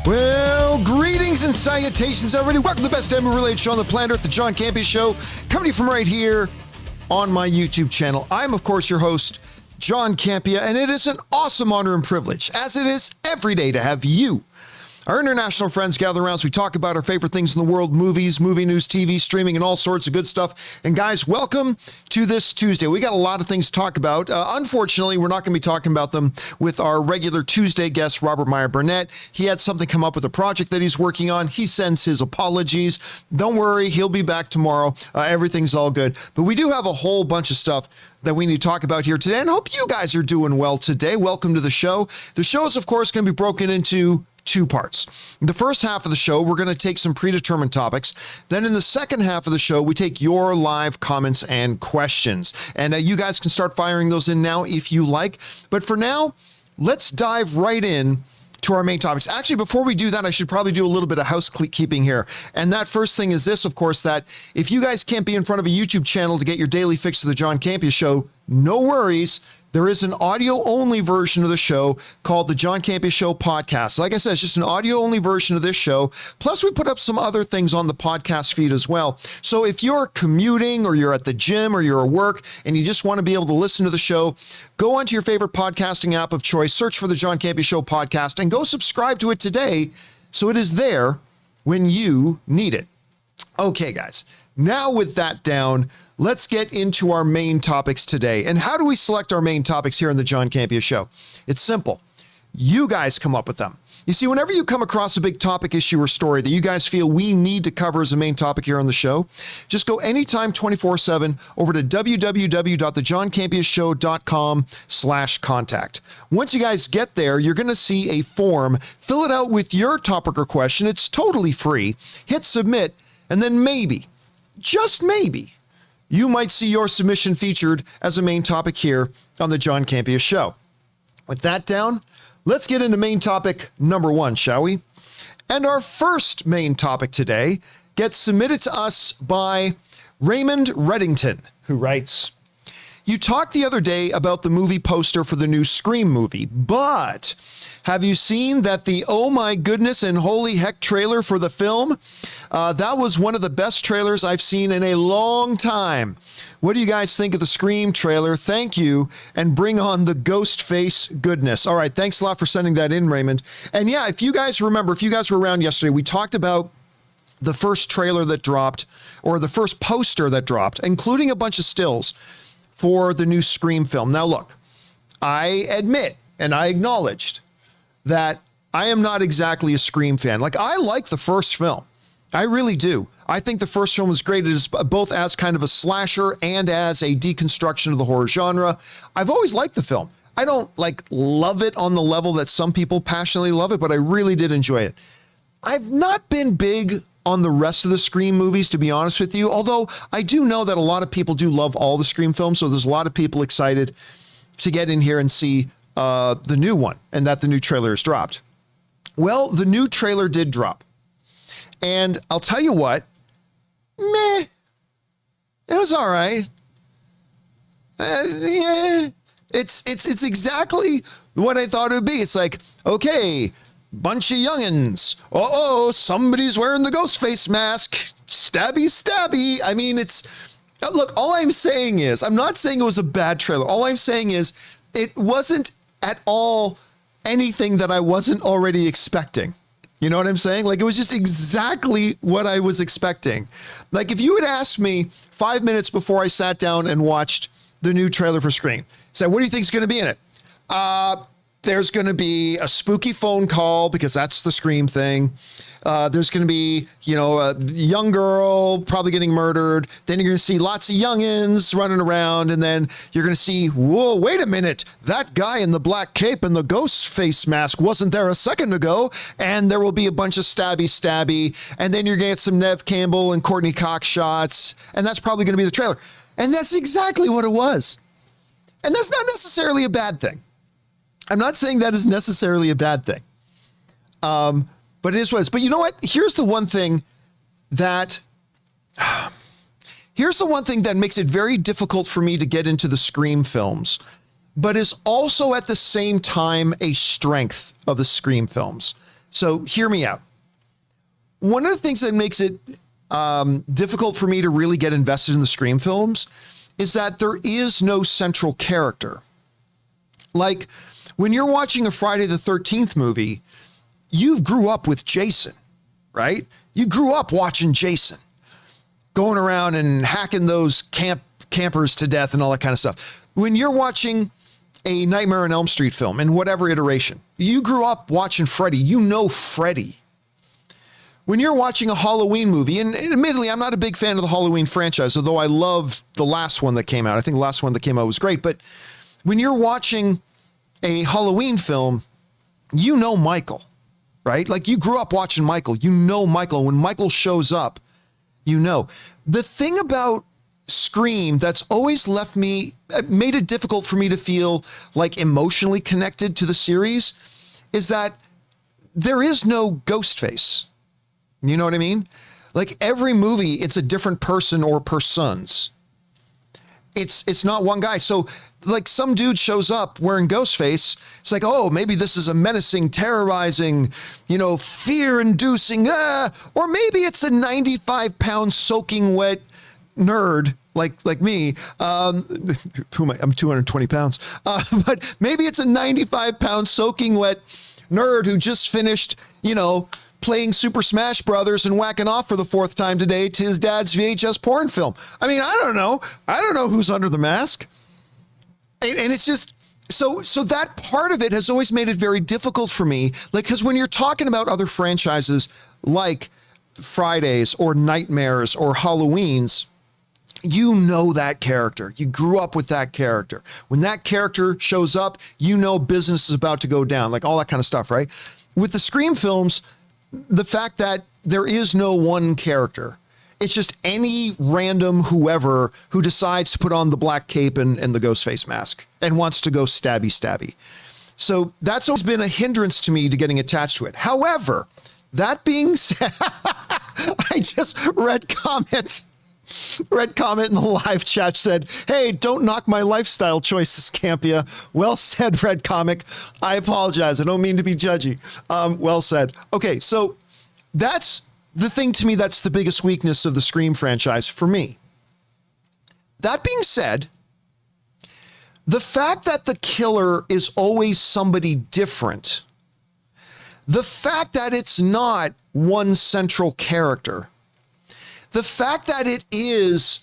Well, greetings and salutations, everybody. Welcome to the best MMA-related show on the planet Earth, the John Campea Show, coming from right here on my YouTube channel. I'm, of course, your host, John Campea, and it is an awesome honor and privilege, as it is every day, to have you, our international friends, gather around as we talk about our favorite things in the world, movies, movie news, TV, streaming, and all sorts of good stuff. And guys, welcome to this Tuesday. We got a lot of things to talk about. Unfortunately, we're not going to be talking about them with our regular Tuesday guest, Robert Meyer Burnett. He had something come up with a project that he's working on. He sends his apologies. Don't worry, he'll be back tomorrow. Everything's all good. But we do have a whole bunch of stuff that we need to talk about here today, and I hope you guys are doing well today. Welcome to the show. The show is, of course, going to be broken into two parts. In the first half of the show, we're going to take some predetermined topics. Then in the second half of the show, we take your live comments and questions. And you guys can start firing those in now if you like. But for now, let's dive right in to our main topics. Actually, before we do that, I should probably do a little bit of housekeeping here. And that first thing is this, of course, that if you guys can't be in front of a YouTube channel to get your daily fix of the John Campea Show, no worries. There is an audio-only version of the show called the John Campea Show podcast. Like I said, it's just an audio-only version of this show. Plus, we put up some other things on the podcast feed as well. So if you're commuting or you're at the gym or you're at work and you just want to be able to listen to the show, go onto your favorite podcasting app of choice, search for the John Campea Show podcast, and go subscribe to it today so it is there when you need it. Okay, guys. Now with that down, let's get into our main topics today. And how do we select our main topics here on the John Campea Show? It's simple. You guys come up with them. You see, whenever you come across a big topic, issue, or story that you guys feel we need to cover as a main topic here on the show, just go anytime 24/7 over to www.thejohncampeashow.com/contact. Once you guys get there, you're going to see a form. Fill it out with your topic or question. It's totally free. Hit submit, and then maybe, just maybe, you might see your submission featured as a main topic here on the John Campea Show. With that down, let's get into main topic number one, shall we? And our first main topic today gets submitted to us by Raymond Reddington, who writes, "You talked the other day about the movie poster for the new Scream movie, but have you seen that the oh my goodness and holy heck trailer for the film? That was one of the best trailers I've seen in a long time. What do you guys think of the Scream trailer? Thank you, and bring on the ghost face goodness." All right, thanks a lot for sending that in, Raymond. And yeah, if you guys remember, if you guys were around yesterday, we talked about the first trailer that dropped, or the first poster that dropped, including a bunch of stills for the new Scream film. Now look, I admit, and I acknowledged, that I am not exactly a Scream fan. Like, I like the first film. I really do. I think the first film was great. It is both as kind of a slasher and as a deconstruction of the horror genre. I've always liked the film. I don't love it on the level that some people passionately love it, but I really did enjoy it. I've not been big on the rest of the Scream movies, to be honest with you, although I do know that a lot of people do love all the Scream films, so there's a lot of people excited to get in here and see the new one, and that the new trailer is dropped. Well, the new trailer did drop. And I'll tell you what, meh, it was all right. Yeah, it's exactly what I thought it would be. It's like, okay, bunch of youngins. Uh-oh, somebody's wearing the ghost face mask. Stabby, stabby. I mean, look, all I'm saying is, I'm not saying it was a bad trailer. All I'm saying is it wasn't at all anything that I wasn't already expecting. You know what I'm saying? Like, it was just exactly what I was expecting. Like, if you had asked me 5 minutes before I sat down and watched the new trailer for Scream, said, what do you think is going to be in it? There's going to be a spooky phone call because that's the Scream thing. There's going to be, a young girl probably getting murdered. Then you're going to see lots of youngins running around. And then you're going to see, whoa, wait a minute. That guy in the black cape and the ghost face mask wasn't there a second ago. And there will be a bunch of stabby. And then you're going to get some Nev Campbell and Courtney Cox shots. And that's probably going to be the trailer. And that's exactly what it was. And that's not necessarily a bad thing. I'm not saying that is necessarily a bad thing. But it is what it is. But you know what? Here's the one thing that makes it very difficult for me to get into the Scream films, but is also at the same time a strength of the Scream films. So hear me out. One of the things that makes it difficult for me to really get invested in the Scream films is that there is no central character. Like when you're watching a Friday the 13th movie, you grew up with Jason, right? You grew up watching Jason going around and hacking those campers to death and all that kind of stuff. When you're watching a Nightmare on Elm Street film in whatever iteration, you grew up watching Freddy. You know Freddy. When you're watching a Halloween movie, and admittedly, I'm not a big fan of the Halloween franchise, although I love the last one that came out. I think the last one that came out was great. But when you're watching a Halloween film, you know Michael, right? Like you grew up watching Michael. You know Michael. When Michael shows up, you know. The thing about Scream that's always made it difficult for me to feel like emotionally connected to the series is that there is no Ghostface. You know what I mean? Like every movie, it's a different person or persons. It's not one guy. So like some dude shows up wearing Ghostface. It's like, oh, maybe this is a menacing, terrorizing, fear-inducing, or maybe it's a 95-pound soaking wet nerd like me. Who am I? I'm 220 pounds. But maybe it's a 95-pound soaking wet nerd who just finished, playing Super Smash Brothers and whacking off for the fourth time today to his dad's VHS porn film. I mean, I don't know. I don't know who's under the mask. And it's just, so that part of it has always made it very difficult for me. Like, because when you're talking about other franchises like Fridays or Nightmares or Halloweens, you know that character. You grew up with that character. When that character shows up, business is about to go down, like all that kind of stuff, right? With the Scream films, the fact that there is no one character, it's just any random whoever who decides to put on the black cape and the ghost face mask and wants to go stabby. So that's always been a hindrance to me to getting attached to it. However, that being said, I just read comment in the live chat said, hey, don't knock my lifestyle choices, Campea. Well said, Red Comic. I apologize. I don't mean to be judgy. Well said. Okay, so that's the thing to me that's the biggest weakness of the Scream franchise for me. That being said, the fact that the killer is always somebody different, the fact that it's not one central character, the fact that it is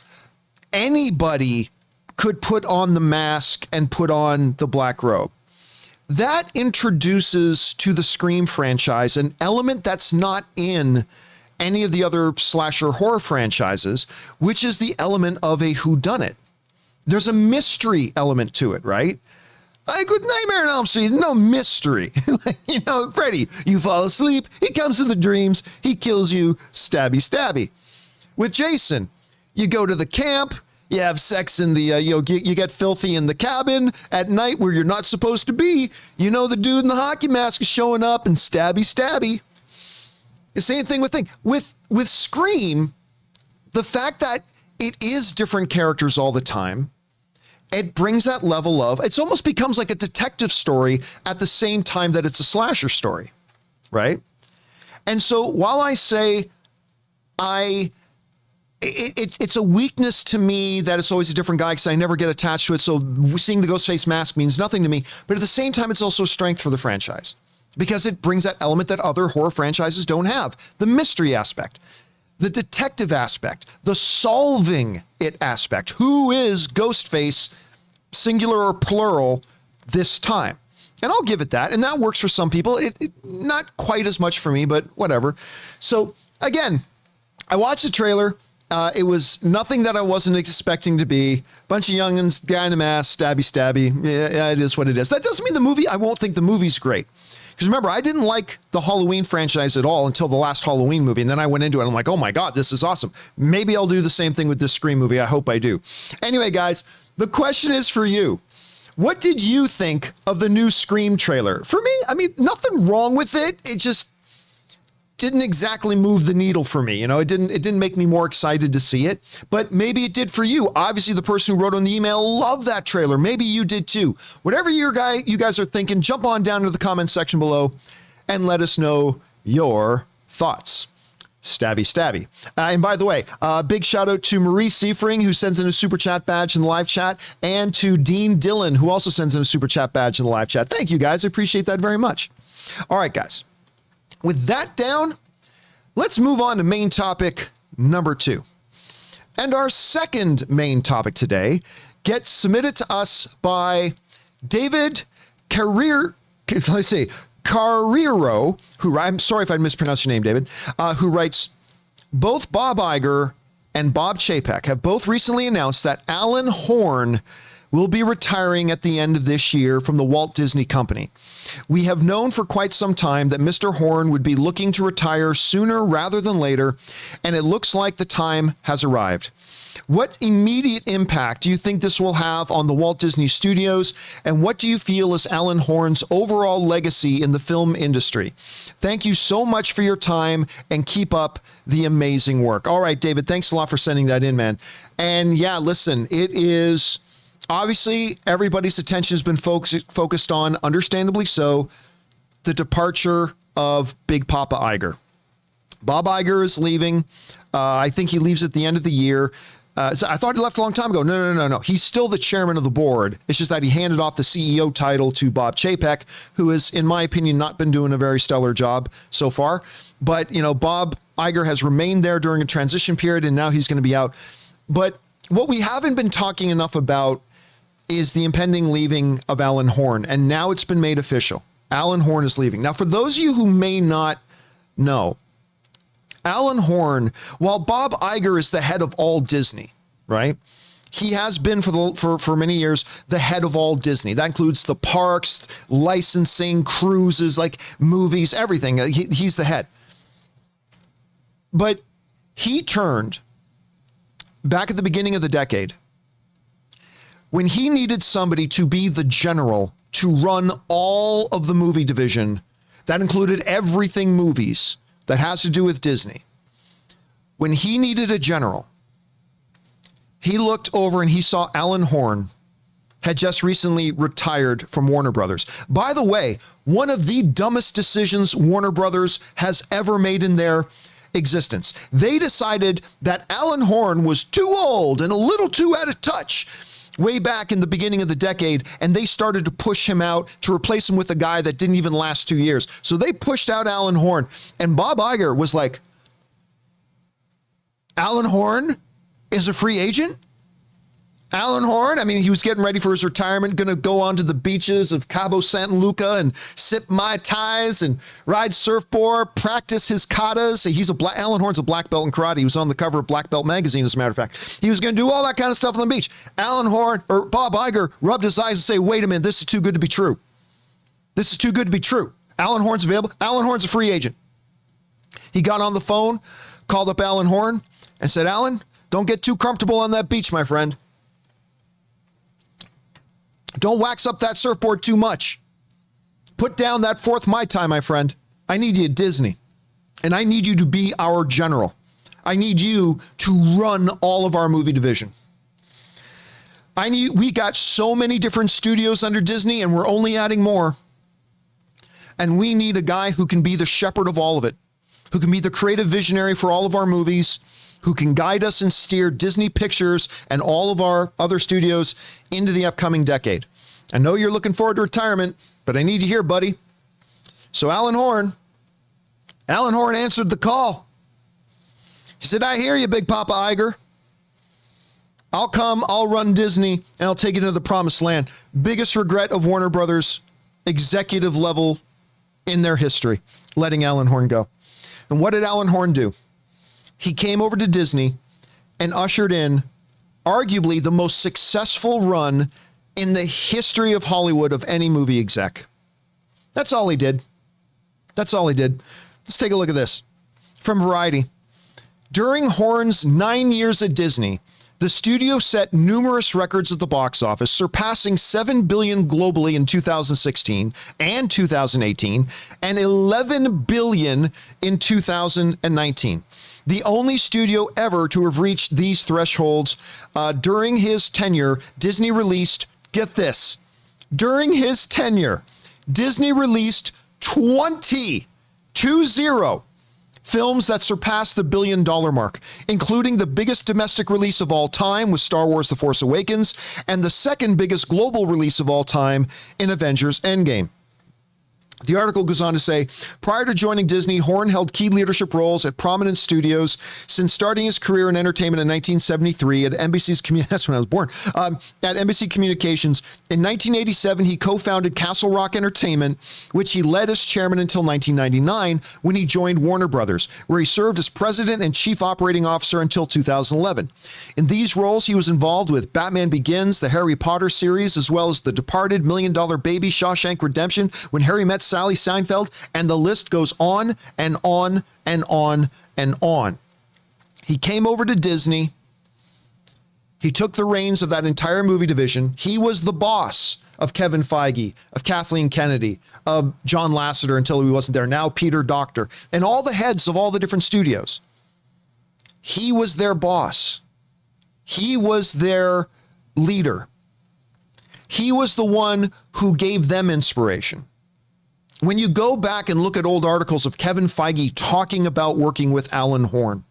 anybody could put on the mask and put on the black robe, that introduces to the Scream franchise an element that's not in any of the other slasher horror franchises, which is the element of a whodunit. There's a mystery element to it, right? Like with Nightmare on Elm Street, no mystery. Freddy, you fall asleep, he comes in the dreams, he kills you, stabby. With Jason, you go to the camp, you have sex in the, you get filthy in the cabin at night where you're not supposed to be. The dude in the hockey mask is showing up and stabby. The same thing with Scream, the fact that it is different characters all the time, it brings that level of, it's almost becomes like a detective story at the same time that it's a slasher story, right? And so while I say it's a weakness to me that it's always a different guy because I never get attached to it. So seeing the Ghostface mask means nothing to me. But at the same time, it's also a strength for the franchise because it brings that element that other horror franchises don't have. The mystery aspect, the detective aspect, the solving it aspect. Who is Ghostface, singular or plural, this time? And I'll give it that. And that works for some people. It not quite as much for me, but whatever. So again, I watched the trailer. It was nothing that I wasn't expecting to be. Bunch of youngins, guy in a mask, stabby. Yeah, it is what it is. That doesn't mean I won't think the movie's great. Because remember, I didn't like the Halloween franchise at all until the last Halloween movie. And then I went into it and I'm like, oh my God, this is awesome. Maybe I'll do the same thing with this Scream movie. I hope I do. Anyway, guys, the question is for you. What did you think of the new Scream trailer? For me, nothing wrong with it. It just didn't exactly move the needle for me. It didn't make me more excited to see it, but maybe it did for you. Obviously, the person who wrote on the email loved that trailer. Maybe you did too. Whatever you guys are thinking, jump on down to the comment section below and let us know your thoughts. Stabby, stabby. And by the way, big shout out to Marie Seifring, who sends in a super chat badge in the live chat, and to Dean Dillon, who also sends in a super chat badge in the live chat. Thank you, guys. I appreciate that very much. All right, guys. With that down, let's move on to main topic number 2. And our second main topic today gets submitted to us by David Carrero, who, I'm sorry if I mispronounced your name, David, who writes, both Bob Iger and Bob Chapek have both recently announced that Alan Horn will be retiring at the end of this year from the Walt Disney Company. We have known for quite some time that Mr. Horn would be looking to retire sooner rather than later, and it looks like the time has arrived. What immediate impact do you think this will have on the Walt Disney Studios, and what do you feel is Alan Horn's overall legacy in the film industry? Thank you so much for your time, and keep up the amazing work. All right, David, thanks a lot for sending that in, man. And yeah, listen, it is obviously everybody's attention has been focused on, understandably so, the departure of Big Papa Iger. Bob Iger is leaving. I think he leaves at the end of the year. So I thought he left a long time ago. No. He's still the chairman of the board. It's just that he handed off the CEO title to Bob Chapek, who has, in my opinion, not been doing a very stellar job so far. But, you know, Bob Iger has remained there during a transition period, and now he's going to be out. But what we haven't been talking enough about is the impending leaving of Alan Horn. And now it's been made official. Alan Horn is leaving. Now, for those of you who may not know, Alan Horn, while Bob Iger is the head of all Disney, right? He has been for many years the head of all Disney. That includes the parks, licensing, cruises, like movies, everything. He's the head. But he turned back at the beginning of the decade when he needed somebody to be the general to run all of the movie division. That included everything movies that has to do with Disney. When he needed a general, he looked over and he saw Alan Horn had just recently retired from Warner Brothers. By the way, one of the dumbest decisions Warner Brothers has ever made in their existence. They decided that Alan Horn was too old and a little too out of touch way back in the beginning of the decade, and they started to push him out to replace him with a guy that didn't even last 2 years. So they pushed out Alan Horn, and Bob Iger was like, Alan Horn is a free agent? Alan Horn, I mean, he was getting ready for his retirement, going to go onto the beaches of Cabo San Luca and sip Mai Tais and ride surfboard, practice his katas. Alan Horn's a black belt in karate. He was on the cover of Black Belt magazine, as a matter of fact. He was going to do all that kind of stuff on the beach. Alan Horn, or Bob Iger, rubbed his eyes and say, wait a minute, this is too good to be true. This is too good to be true. Alan Horn's available. Alan Horn's a free agent. He got on the phone, called up Alan Horn, and said, Alan, don't get too comfortable on that beach, my friend. Don't wax up that surfboard too much. Put down that fourth Mai Tai, my friend. I need you at Disney. And I need you to be our general. I need you to run all of our movie division. We got so many different studios under Disney, and we're only adding more. And we need a guy who can be the shepherd of all of it, who can be the creative visionary for all of our movies, who can guide us and steer Disney Pictures and all of our other studios into the upcoming decade. I know you're looking forward to retirement, but I need you here, buddy. So Alan Horn answered the call. He said, I hear you, Big Papa Iger. I'll come, I'll run Disney, and I'll take it into the promised land. Biggest regret of Warner Brothers executive level in their history, letting Alan Horn go. And what did Alan Horn do? He came over to Disney and ushered in arguably the most successful run in the history of Hollywood of any movie exec. That's all he did. That's all he did. Let's take a look at this from Variety. During Horn's 9 years at Disney, the studio set numerous records at the box office, surpassing $7 billion globally in 2016 and 2018, and $11 billion in 2019. The only studio ever to have reached these thresholds. During his tenure, Disney released, get this, during his tenure, Disney released 20 films that surpassed the $1 billion mark, including the biggest domestic release of all time with Star Wars The Force Awakens and the second biggest global release of all time in Avengers Endgame. The article goes on to say, prior to joining Disney, Horn held key leadership roles at prominent studios since starting his career in entertainment in 1973 at that's when I was born, at NBC Communications. In 1987, he co-founded Castle Rock Entertainment, which he led as chairman until 1999, when he joined Warner Brothers, where he served as president and chief operating officer until 2011. In these roles, he was involved with Batman Begins, the Harry Potter series, as well as The Departed, $1 Million Baby, Shawshank Redemption, When Harry Met Sally, Seinfeld, and the list goes on and on and on and on. He came over to Disney. He took the reins of that entire movie division. He was the boss of Kevin Feige, of Kathleen Kennedy, of John Lasseter until he wasn't there, now Peter Docter, and all the heads of all the different studios. He was their boss. He was their leader. He was the one who gave them inspiration. When you go back and look at old articles of Kevin Feige talking about working with Alan Horn,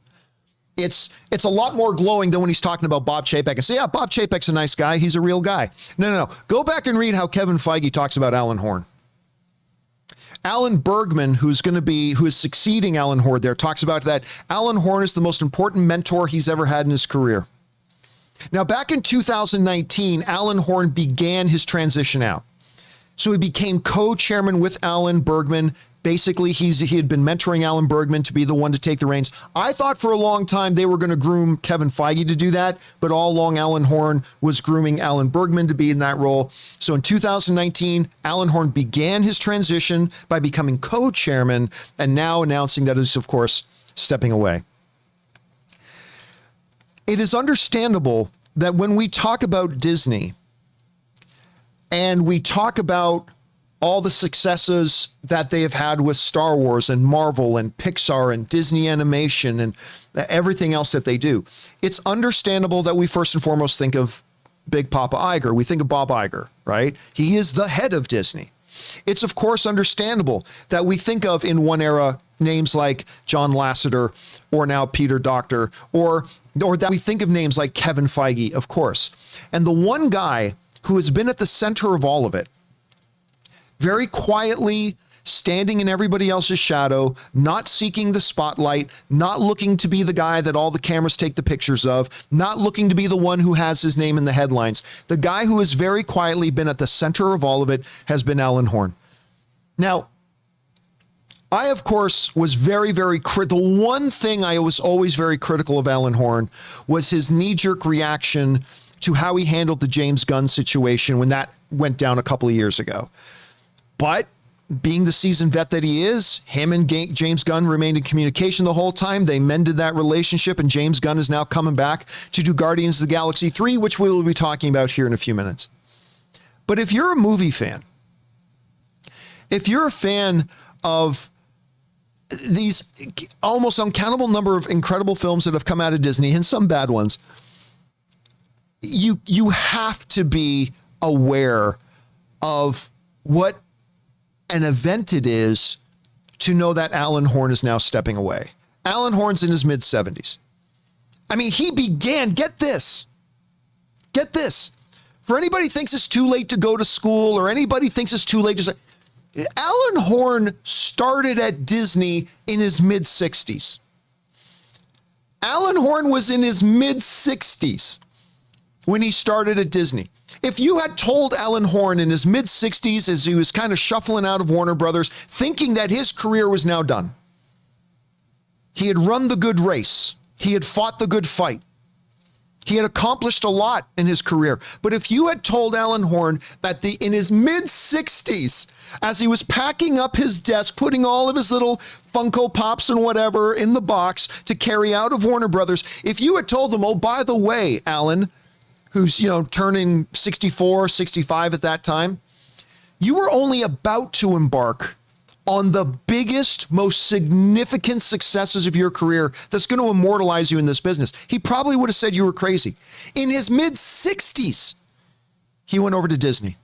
it's a lot more glowing than when he's talking about Bob Chapek and say, yeah, Bob Chapek's a nice guy. He's a real guy. No. Go back and read how Kevin Feige talks about Alan Horn. Alan Bergman, who is succeeding Alan Horn there, talks about that. Alan Horn is the most important mentor he's ever had in his career. Now, back in 2019, Alan Horn began his transition out. So he became co-chairman with Alan Bergman. Basically, he had been mentoring Alan Bergman to be the one to take the reins. I thought for a long time they were going to groom Kevin Feige to do that, but all along Alan Horn was grooming Alan Bergman to be in that role. So in 2019, Alan Horn began his transition by becoming co-chairman and now announcing that he's, of course, stepping away. It is understandable that when we talk about Disney, and we talk about all the successes that they have had with Star Wars and Marvel and Pixar and Disney Animation and everything else that they do, it's understandable that we first and foremost think of Big Papa Iger. We think of Bob Iger, right? He is the head of Disney. It's, of course, understandable that we think of in one era names like John Lasseter or now Peter Docter, or that we think of names like Kevin Feige, of course. And the one guy who has been at the center of all of it, very quietly standing in everybody else's shadow, not seeking the spotlight, not looking to be the guy that all the cameras take the pictures of, not looking to be the one who has his name in the headlines. The guy who has very quietly been at the center of all of it has been Alan Horn. Now, I, of course, was very, very critical. The one thing I was always very critical of Alan Horn was his knee-jerk reaction to how he handled the James Gunn situation when that went down a couple of years ago. But being the seasoned vet that he is, him and James Gunn remained in communication the whole time. They mended that relationship, and James Gunn is now coming back to do Guardians of the Galaxy 3, which we will be talking about here in a few minutes. But if you're a movie fan, if you're a fan of these almost uncountable number of incredible films that have come out of Disney, and some bad ones, you have to be aware of what an event it is to know that Alan Horn is now stepping away. Alan Horn's in his mid-70s. I mean, he began, get this. For anybody who thinks it's too late to go to school, or anybody thinks it's too late to say, Alan Horn started at Disney in his mid-60s. Alan Horn was in his mid-60s when he started at Disney. If you had told Alan Horn in his mid-60s, as he was kind of shuffling out of Warner Brothers, thinking that his career was now done, he had run the good race, he had fought the good fight, he had accomplished a lot in his career. But if you had told Alan Horn that in his mid-60s, as he was packing up his desk, putting all of his little Funko Pops and whatever in the box to carry out of Warner Brothers, if you had told them, oh, by the way, Alan, who's, turning 64, 65 at that time, you were only about to embark on the biggest, most significant successes of your career that's going to immortalize you in this business. He probably would have said you were crazy. In his mid-60s, he went over to Disney.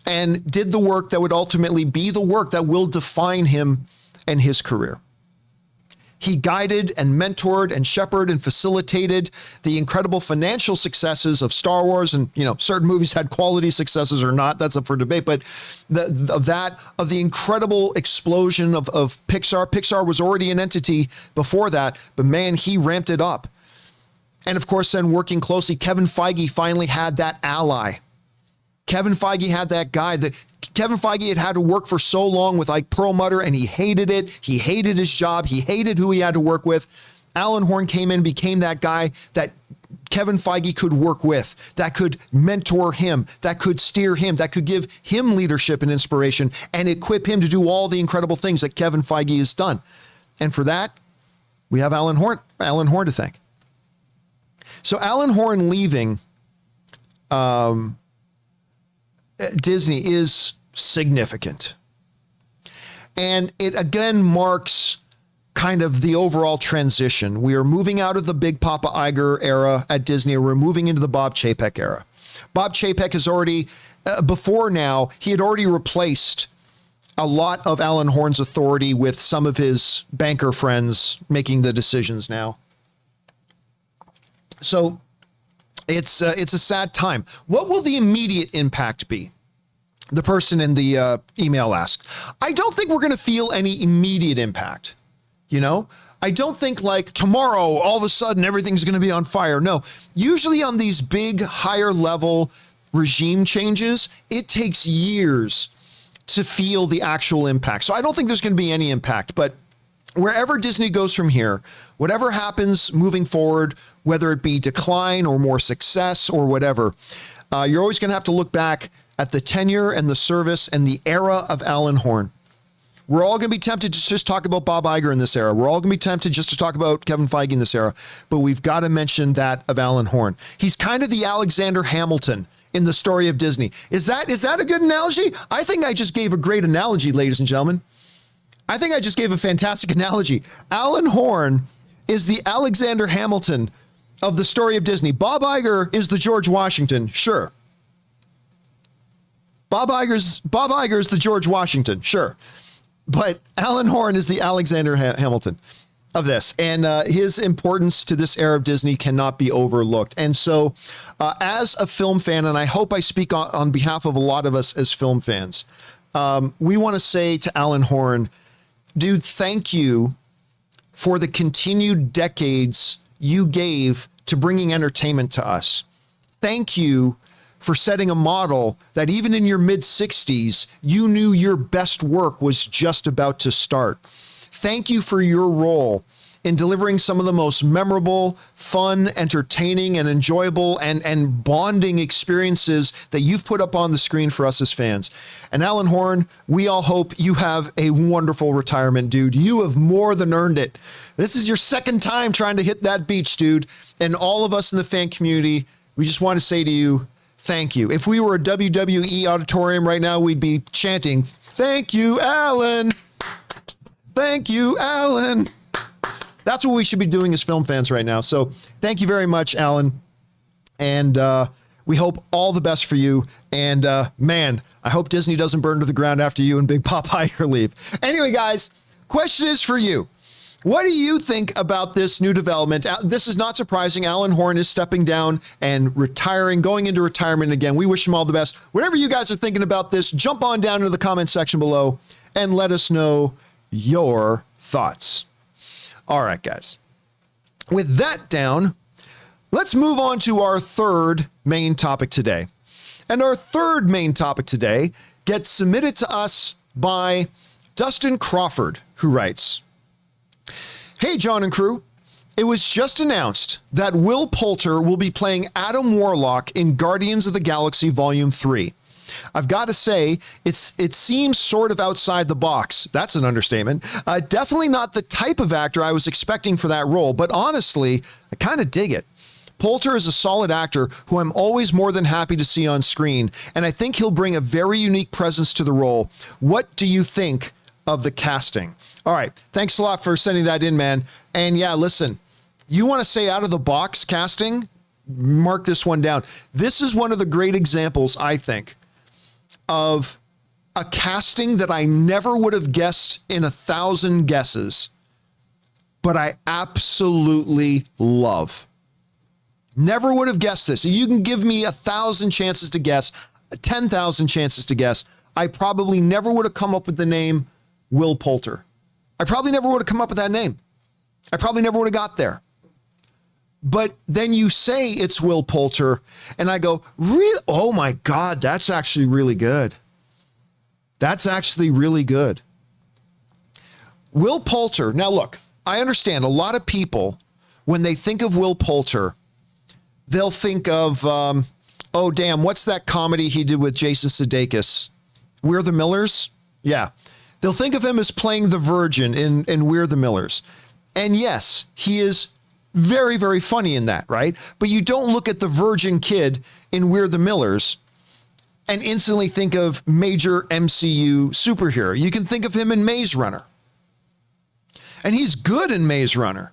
and did the work that would ultimately be the work that will define him and his career. He guided and mentored and shepherded and facilitated the incredible financial successes of Star Wars. And, certain movies had quality successes or not. That's up for debate. But of the incredible explosion of Pixar. Pixar was already an entity before that, but man, he ramped it up. And of course, then working closely, Kevin Feige finally had that ally. Kevin Feige had that guy that Kevin Feige had to work for so long with like Perlmutter, and he hated it. He hated his job. He hated who he had to work with. Alan Horn came in, became that guy that Kevin Feige could work with, that could mentor him, that could steer him, that could give him leadership and inspiration and equip him to do all the incredible things that Kevin Feige has done. And for that, we have Alan Horn to thank. So Alan Horn leaving Disney is significant. And it again marks kind of the overall transition. We are moving out of the Big Papa Iger era at Disney. We're moving into the Bob Chapek era. Bob Chapek has already, before now, he had already replaced a lot of Alan Horn's authority with some of his banker friends making the decisions now. So it's a sad time. What will the immediate impact be? The person in the email asked. I don't think we're going to feel any immediate impact. I don't think like tomorrow, all of a sudden, everything's going to be on fire. No, usually on these big, higher level regime changes, it takes years to feel the actual impact. So I don't think there's going to be any impact, but wherever Disney goes from here, whatever happens moving forward, whether it be decline or more success or whatever, you're always going to have to look back at the tenure and the service and the era of Alan Horn. We're all going to be tempted to just talk about Bob Iger in this era. We're all going to be tempted just to talk about Kevin Feige in this era, but we've got to mention that of Alan Horn. He's kind of the Alexander Hamilton in the story of Disney. Is that a good analogy? I think I just gave a great analogy, ladies and gentlemen. I think I just gave a fantastic analogy. Alan Horn is the Alexander Hamilton of the story of Disney. Bob Iger is the George Washington, sure. Bob Iger's the George Washington, sure. But Alan Horn is the Alexander Hamilton of this. And his importance to this era of Disney cannot be overlooked. And so as a film fan, and I hope I speak on behalf of a lot of us as film fans, we want to say to Alan Horn, dude, thank you for the continued decades you gave to bringing entertainment to us. Thank you for setting a model that even in your mid-60s, you knew your best work was just about to start. Thank you for your role in delivering some of the most memorable, fun, entertaining, and enjoyable and bonding experiences that you've put up on the screen for us as fans. And Alan Horn, we all hope you have a wonderful retirement, dude. You have more than earned it. This is your second time trying to hit that beach, dude. And all of us in the fan community, we just want to say to you, thank you. If we were a WWE auditorium right now, we'd be chanting, thank you, Alan. Thank you, Alan. That's what we should be doing as film fans right now. So thank you very much, Alan. And we hope all the best for you. And man, I hope Disney doesn't burn to the ground after you and Big Pop Iger leave. Anyway, guys, question is for you. What do you think about this new development? This is not surprising. Alan Horn is stepping down and retiring, going into retirement again. We wish him all the best. Whatever you guys are thinking about this, jump on down into the comment section below and let us know your thoughts. All right, guys. With that down, let's move on to our third main topic today. And our third main topic today gets submitted to us by Dustin Crawford, who writes, "Hey, John and crew. It was just announced that Will Poulter will be playing Adam Warlock in Guardians of the Galaxy Volume 3. I've got to say, it seems sort of outside the box. That's an understatement. Definitely not the type of actor I was expecting for that role, but honestly, I kind of dig it. Poulter is a solid actor who I'm always more than happy to see on screen, and I think he'll bring a very unique presence to the role. What do you think of the casting?" All right. Thanks a lot for sending that in, man. And yeah, listen, you want to say out of the box casting? Mark this one down. This is one of the great examples, I think, of a casting that I never would have guessed in 1,000 guesses, but I absolutely love. Never would have guessed this. You can give me 1,000 chances to guess, 10,000 chances to guess. I probably never would have come up with the name Will Poulter. I probably never would have come up with that name. I probably never would have got there. But then you say it's Will Poulter, and I go, really? Oh my God, that's actually really good. That's actually really good. Will Poulter. Now look, I understand a lot of people, when they think of Will Poulter, they'll think of, oh damn, what's that comedy he did with Jason Sudeikis? We're the Millers? Yeah. They'll think of him as playing the Virgin in We're the Millers. And yes, he is very, very funny in that, right? But you don't look at the Virgin kid in We're the Millers and instantly think of major MCU superhero. You can think of him in Maze Runner. And he's good in Maze Runner.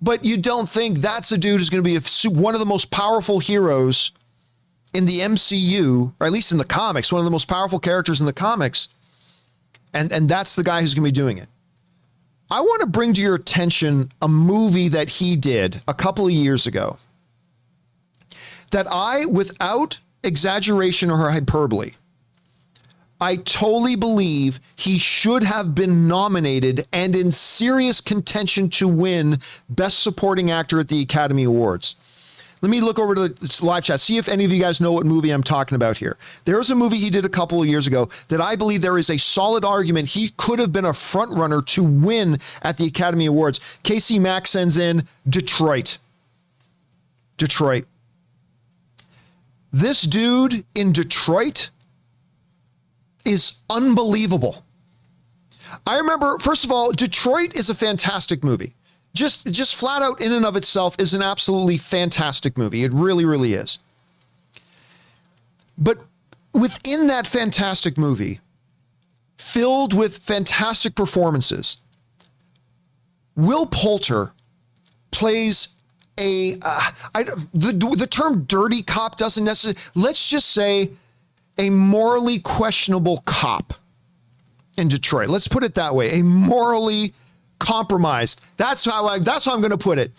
But you don't think that's a dude who's going to be one of the most powerful heroes in the MCU, or at least in the comics, one of the most powerful characters in the comics. And that's the guy who's going to be doing it. I want to bring to your attention a movie that he did a couple of years ago that I, without exaggeration or hyperbole, I totally believe he should have been nominated and in serious contention to win Best Supporting Actor at the Academy Awards. Let me look over to the live chat, see if any of you guys know what movie I'm talking about here. There's a movie he did a couple of years ago that I believe there is a solid argument he could have been a front runner to win at the Academy Awards. Casey Mack sends in Detroit. Detroit. This dude in Detroit is unbelievable. I remember, first of all, Detroit is a fantastic movie. Just flat out in and of itself is an absolutely fantastic movie. It really, really is. But within that fantastic movie, filled with fantastic performances, Will Poulter plays the term dirty cop doesn't necessarily, let's just say a morally questionable cop in Detroit. Let's put it that way. A morally compromised. That's how I'm going to put it.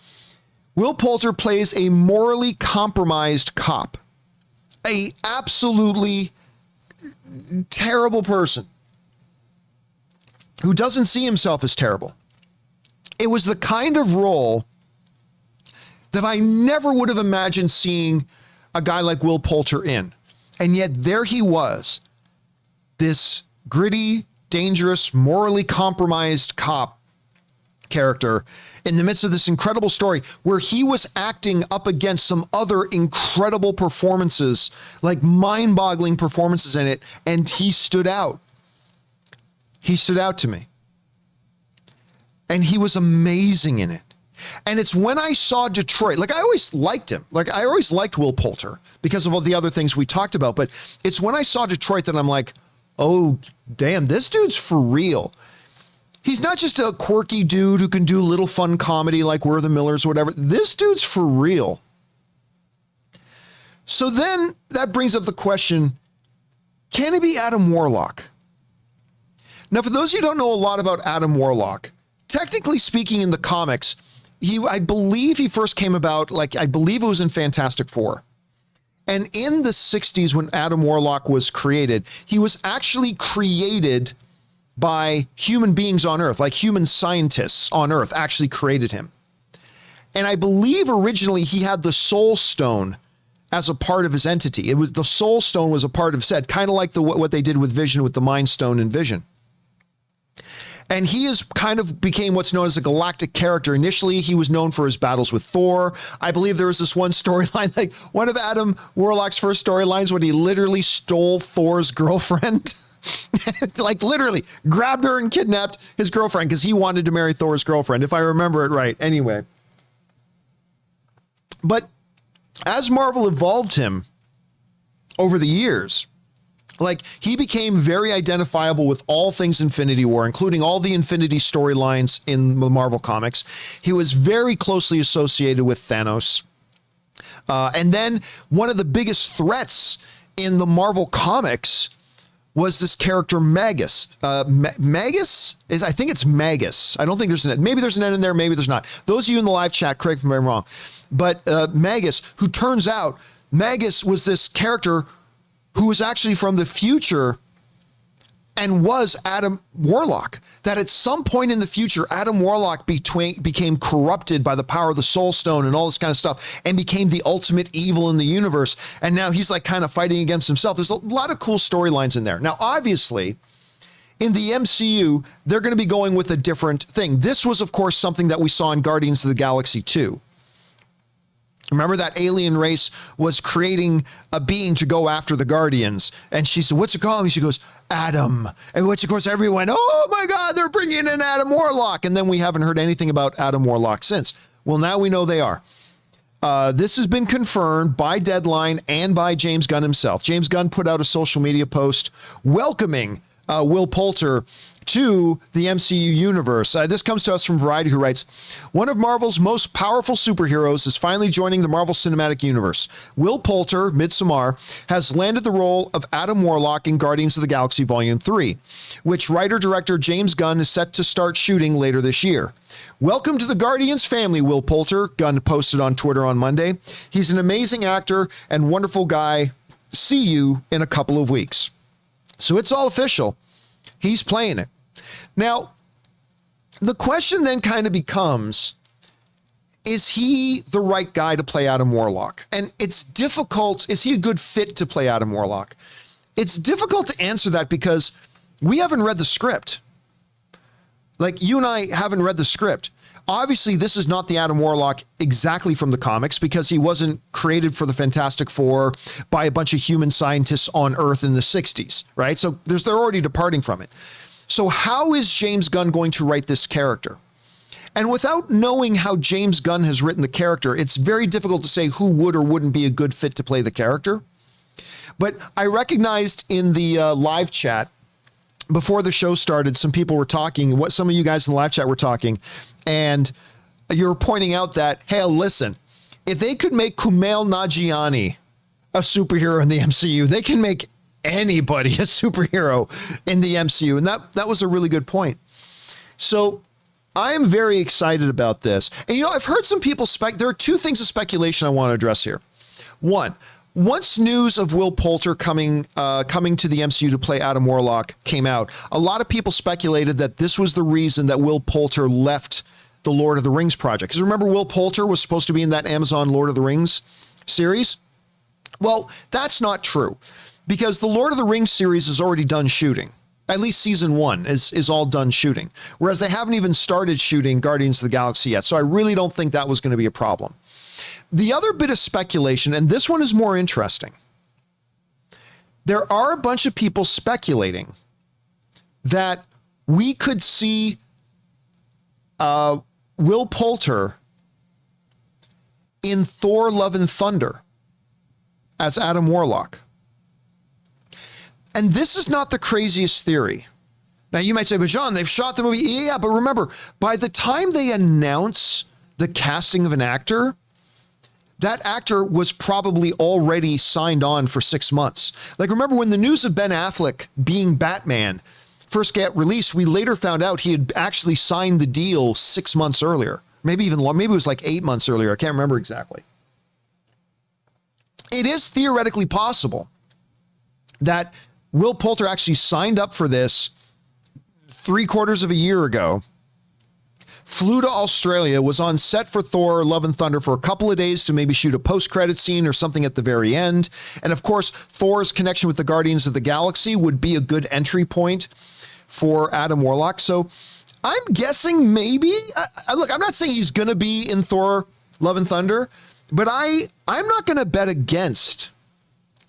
Will Poulter plays a morally compromised cop, a absolutely terrible person who doesn't see himself as terrible. It was the kind of role that I never would have imagined seeing a guy like Will Poulter in. And yet there he was, this gritty, dangerous, morally compromised cop character in the midst of this incredible story where he was acting up against some other incredible performances, like mind-boggling performances in it, and he stood out. He stood out to me. And he was amazing in it. And it's when I saw Detroit, like I always liked him. Like I always liked Will Poulter because of all the other things we talked about. But it's when I saw Detroit that I'm like, oh, damn, this dude's for real. He's not just a quirky dude who can do little fun comedy like We're the Millers or whatever. This dude's for real. So then that brings up the question, can it be Adam Warlock? Now, for those of you who don't know a lot about Adam Warlock, technically speaking in the comics, I believe he first came about, I believe it was in Fantastic Four. And in the 60s when Adam Warlock was created, he was actually created by human beings on Earth, like human scientists on Earth actually created him. And I believe originally he had the Soul Stone as a part of his entity. It was the Soul Stone was a part of his head, kind of like what they did with Vision with the Mind Stone in Vision. And he is kind of became what's known as a galactic character. Initially, he was known for his battles with Thor. I believe there was this one storyline, like one of Adam Warlock's first storylines when he literally stole Thor's girlfriend. Like literally grabbed her and kidnapped his girlfriend because he wanted to marry Thor's girlfriend, if I remember it right. Anyway. But as Marvel evolved him over the years, like he became very identifiable with all things Infinity War, including all the Infinity storylines in the Marvel comics. He was very closely associated with Thanos. And then one of the biggest threats in the Marvel comics was this character Magus. Magus is, I think it's Magus. I don't think there's an N. Maybe there's an N in there, maybe there's not. Those of you in the live chat, correct me if I'm wrong. But Magus, who turns out, Magus was this character who was actually from the future and was Adam Warlock. That at some point in the future, Adam Warlock became corrupted by the power of the Soul Stone and all this kind of stuff and became the ultimate evil in the universe. And now he's like kind of fighting against himself. There's a lot of cool storylines in there. Now, obviously, in the MCU, they're going to be going with a different thing. This was, of course, something that we saw in Guardians of the Galaxy 2. Remember that alien race was creating a being to go after the Guardians. And she said, what's it called? And she goes, Adam. And which, of course, everyone went, oh my God, they're bringing in Adam Warlock. And then we haven't heard anything about Adam Warlock since. Well, now we know they are. This has been confirmed by Deadline and by James Gunn himself. James Gunn put out a social media post welcoming Will Poulter to the MCU universe. This comes to us from Variety, who writes, one of Marvel's most powerful superheroes is finally joining the Marvel Cinematic Universe. Will Poulter, Midsommar, has landed the role of Adam Warlock in Guardians of the Galaxy Volume 3, which writer-director James Gunn is set to start shooting later this year. Welcome to the Guardians family, Will Poulter, Gunn posted on Twitter on Monday. He's an amazing actor and wonderful guy. See you in a couple of weeks. So it's all official. He's playing it. Now, the question then kind of becomes, is he the right guy to play Adam Warlock? And it's difficult. Is he a good fit to play Adam Warlock? It's difficult to answer that because we haven't read the script. Like, you and I haven't read the script. Obviously, this is not the Adam Warlock exactly from the comics because he wasn't created for the Fantastic Four by a bunch of human scientists on Earth in the 60s, right? So they're already departing from it. So how is James Gunn going to write this character? And without knowing how James Gunn has written the character, it's very difficult to say who would or wouldn't be a good fit to play the character. But I recognized in the live chat before the show started, some people were talking, what some of you guys in the live chat were talking, and you're pointing out that, hey, listen, if they could make Kumail Nanjiani a superhero in the MCU, they can make anybody a superhero in the MCU. And that was a really good point. So I am very excited about this. And, you know, I've heard some people there are two things of speculation I want to address here. One, once news of Will Poulter coming to the MCU to play Adam Warlock came out, a lot of people speculated that this was the reason that Will Poulter left the Lord of the Rings project. Because remember, Will Poulter was supposed to be in that Amazon Lord of the Rings series? Well, that's not true. Because the Lord of the Rings series is already done shooting. At least season 1 is all done shooting. Whereas they haven't even started shooting Guardians of the Galaxy yet. So I really don't think that was going to be a problem. The other bit of speculation, and this one is more interesting. There are a bunch of people speculating that we could see Will Poulter in Thor: Love and Thunder as Adam Warlock. And this is not the craziest theory. Now, you might say, but John, they've shot the movie. Yeah, but remember, by the time they announce the casting of an actor, that actor was probably already signed on for 6 months. Like, remember when the news of Ben Affleck being Batman first got released, we later found out he had actually signed the deal 6 months earlier. Maybe even longer. Maybe it was like 8 months earlier. I can't remember exactly. It is theoretically possible that Will Poulter actually signed up for this 3/4 of a year ago, flew to Australia, was on set for Thor: Love and Thunder for a couple of days to maybe shoot a post-credit scene or something at the very end. And of course, Thor's connection with the Guardians of the Galaxy would be a good entry point for Adam Warlock. So I'm guessing maybe, look, I'm not saying he's going to be in Thor: Love and Thunder, but I'm not going to bet against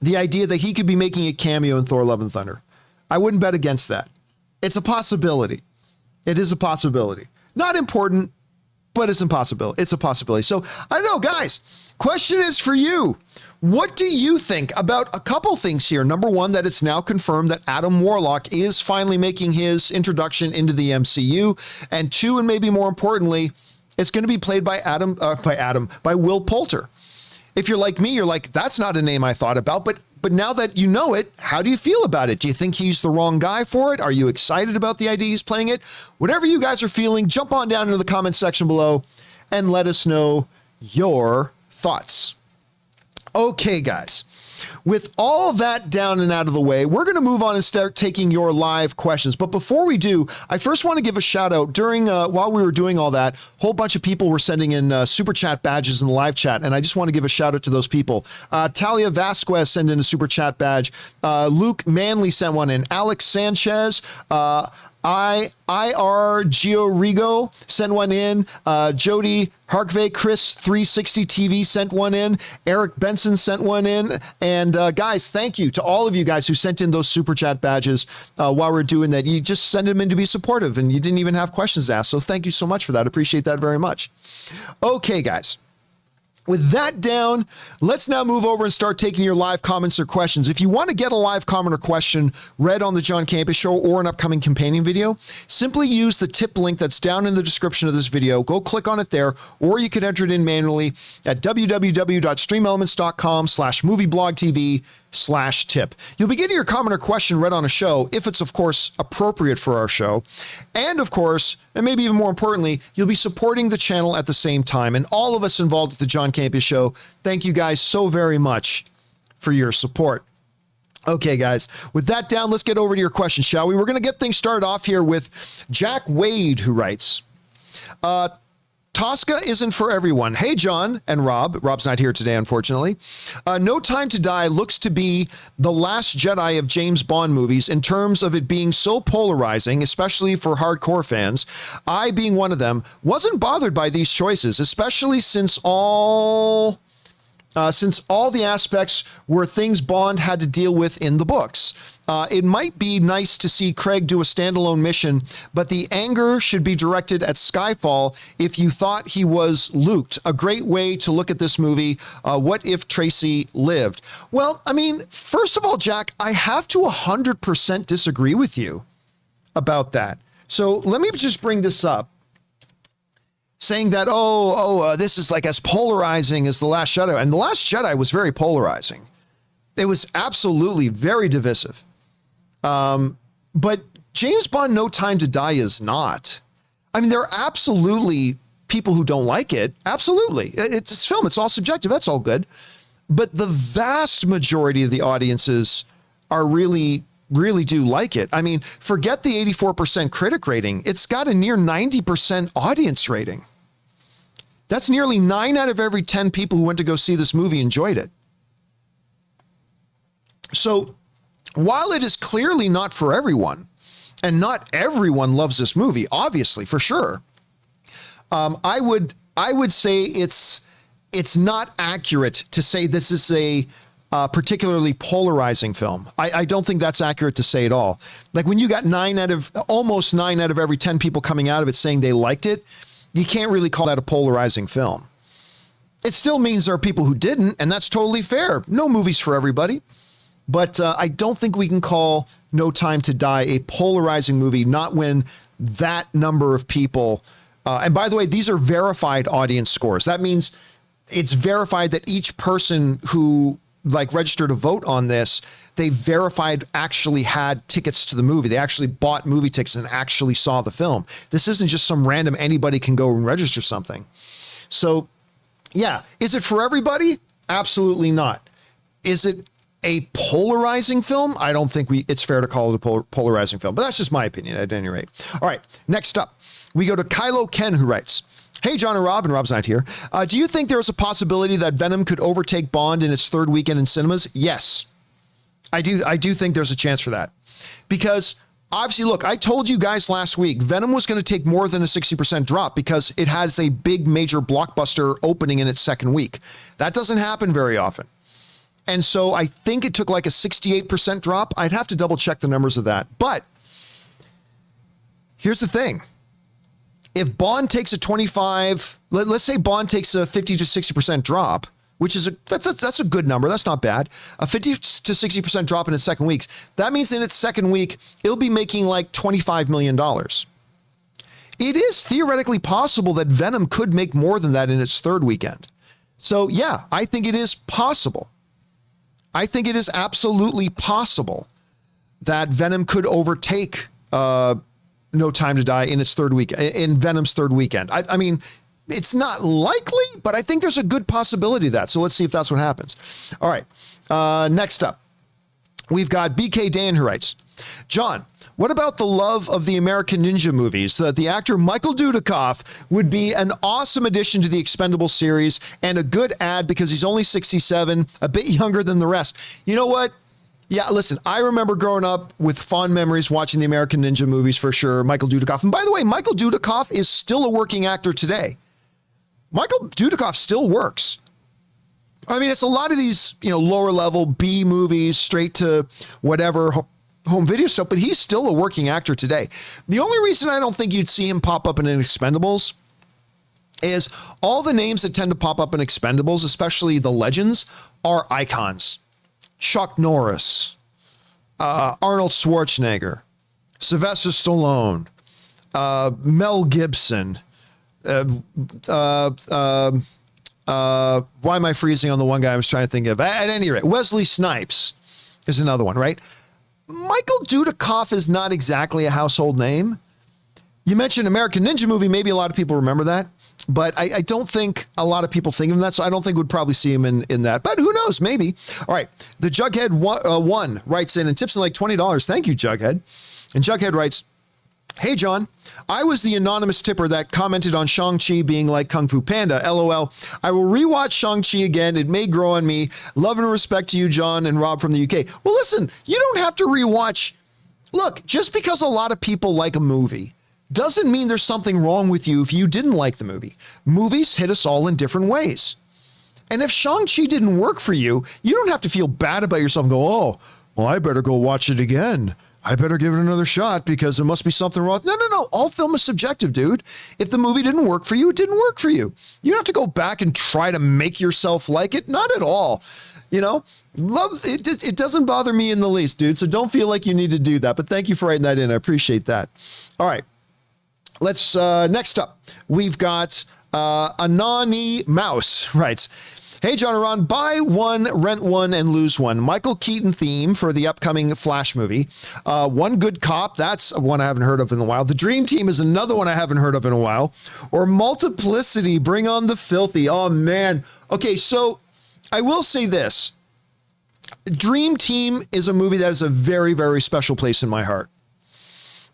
the idea that he could be making a cameo in Thor: Love and Thunder. I wouldn't bet against that. It's a possibility. It is a possibility. Not important, but it's impossible. It's a possibility. So I don't know, guys, question is for you. What do you think about a couple things here? Number one, that it's now confirmed that Adam Warlock is finally making his introduction into the MCU. And two, and maybe more importantly, it's going to be played by by Will Poulter. If you're like me, you're like, that's not a name I thought about, but but now that you know it, how do you feel about it? Do you think he's the wrong guy for it? Are you excited about the idea he's playing it? Whatever you guys are feeling, jump on down into the comment section below and let us know your thoughts. Okay, guys. With all that down and out of the way, we're going to move on and start taking your live questions. But before we do, I first want to give a shout out. During while we were doing all that, a whole bunch of people were sending in super chat badges in the live chat, and I just want to give a shout out to those people. Talia Vasquez sent in a super chat badge. Luke Manley sent one in. Alex Sanchez. IR Gio Rigo sent one in. Jody Harkvey, Chris 360 TV sent one in. Eric Benson sent one in. And guys, thank you to all of you guys who sent in those super chat badges while we're doing that. You just send them in to be supportive, and you didn't even have questions asked. So thank you so much for that. Appreciate that very much. Okay, guys. With that down, let's now move over and start taking your live comments or questions. If you want to get a live comment or question read on the John Campea Show or an upcoming companion video, simply use the tip link that's down in the description of this video. Go click on it there, or you can enter it in manually at www.streamelements.com/movieblogtv/tip. You'll be getting your comment or question read on a show if it's, of course, appropriate for our show. And, of course, and maybe even more importantly, you'll be supporting the channel at the same time. And all of us involved at the John Campea Show, thank you guys so very much for your support. Okay, guys, with that down, let's get over to your questions, shall we? We're going to get things started off here with Jack Wade, who writes, Tosca isn't for everyone. Hey, John and Rob. Rob's not here today, unfortunately. No Time to Die looks to be the last Jedi of James Bond movies in terms of it being so polarizing, especially for hardcore fans. I, being one of them, wasn't bothered by these choices, especially since all the aspects were things Bond had to deal with in the books. It might be nice to see Craig do a standalone mission, but the anger should be directed at Skyfall if you thought he was Luke. A great way to look at this movie. What if Tracy lived? Well, I mean, first of all, Jack, I have to 100% disagree with you about that. So let me just bring this up. Saying that, this is like as polarizing as The Last Jedi. And The Last Jedi was very polarizing. It was absolutely very divisive. But James Bond, No Time to Die is not. I mean, there are absolutely people who don't like it. Absolutely. It's film. It's all subjective. That's all good. But the vast majority of the audiences are really do like it. I mean, forget the 84% critic rating. It's got a near 90% audience rating. That's nearly 9 out of every 10 people who went to go see this movie enjoyed it. So while it is clearly not for everyone, and not everyone loves this movie, obviously, for sure, I would say it's not accurate to say this is a particularly polarizing film. I don't think that's accurate to say at all. Like when you got almost 9 out of every 10 people coming out of it saying they liked it, you can't really call that a polarizing film. It still means there are people who didn't, and that's totally fair. No movie's for everybody. But I don't think we can call No Time to Die a polarizing movie, not when that number of people, and by the way, these are verified audience scores. That means it's verified that each person who registered to vote on this, they verified actually had tickets to the movie. They actually bought movie tickets and actually saw the film. This isn't just some random anybody can go and register something. So yeah, is it for everybody? Absolutely not. Is it a polarizing film? I don't think it's fair to call it a polarizing film, but that's just my opinion at any rate. All right, next up, we go to Kylo Ken, who writes, hey, John and Rob's not here. Do you think there is a possibility that Venom could overtake Bond in its third weekend in cinemas? Yes, I do think there's a chance for that. Because obviously, look, I told you guys last week, Venom was going to take more than a 60% drop because it has a big major blockbuster opening in its second week. That doesn't happen very often. And so I think it took like a 68% drop. I'd have to double check the numbers of that. But here's the thing. If Bond takes a 25, let's say Bond takes a 50 to 60% drop, which is that's a good number. That's not bad. A 50 to 60% drop in its second week. That means in its second week, it'll be making like $25 million. It is theoretically possible that Venom could make more than that in its third weekend. So yeah, I think it is possible. I think it is absolutely possible that Venom could overtake No Time to Die in its third week, in Venom's third weekend. I mean, it's not likely, but I think there's a good possibility of that. So let's see if that's what happens. All right. Next up, we've got BK Dan who writes, John, what about the love of the American Ninja movies? The actor Michael Dudikoff would be an awesome addition to the Expendables series and a good ad because he's only 67, a bit younger than the rest. You know what? Yeah, listen, I remember growing up with fond memories watching the American Ninja movies for sure. Michael Dudikoff. And by the way, Michael Dudikoff is still a working actor today. Michael Dudikoff still works. I mean, it's a lot of these, lower level B movies, straight to whatever home video stuff, but he's still a working actor today. The only reason I don't think you'd see him pop up in an Expendables is all the names that tend to pop up in Expendables, especially the legends, are icons. Chuck Norris, Arnold Schwarzenegger, Sylvester Stallone, Mel Gibson. Why am I freezing on the one guy I was trying to think of? At any rate, Wesley Snipes is another one, right? Michael Dudikoff is not exactly a household name. You mentioned American Ninja movie. Maybe a lot of people remember that, but I don't think a lot of people think of that. So I don't think we'd probably see him in that, but who knows? Maybe. All right. The Jughead one writes in and tips in like $20. Thank you, Jughead. And Jughead writes, hey, John, I was the anonymous tipper that commented on Shang-Chi being like Kung Fu Panda. LOL. I will rewatch Shang-Chi again. It may grow on me. Love and respect to you, John and Rob from the UK. Well, listen, you don't have to rewatch. Look, just because a lot of people like a movie doesn't mean there's something wrong with you if you didn't like the movie. Movies hit us all in different ways. And if Shang-Chi didn't work for you, you don't have to feel bad about yourself and go, oh, well, I better go watch it again. I better give it another shot because there must be something wrong. No. All film is subjective, dude. If the movie didn't work for you, it didn't work for you. You don't have to go back and try to make yourself like it. Not at all. Love it. It doesn't bother me in the least, dude. So don't feel like you need to do that. But thank you for writing that in. I appreciate that. All right. Let's, next up, we've got Anonymity Mouse writes, hey, John and Ron, buy one, rent one, and lose one. Michael Keaton theme for the upcoming Flash movie. One Good Cop, that's one I haven't heard of in a while. The Dream Team is another one I haven't heard of in a while. Or Multiplicity, Bring on the Filthy. Oh, man. Okay, so I will say this. Dream Team is a movie that is a very, very special place in my heart.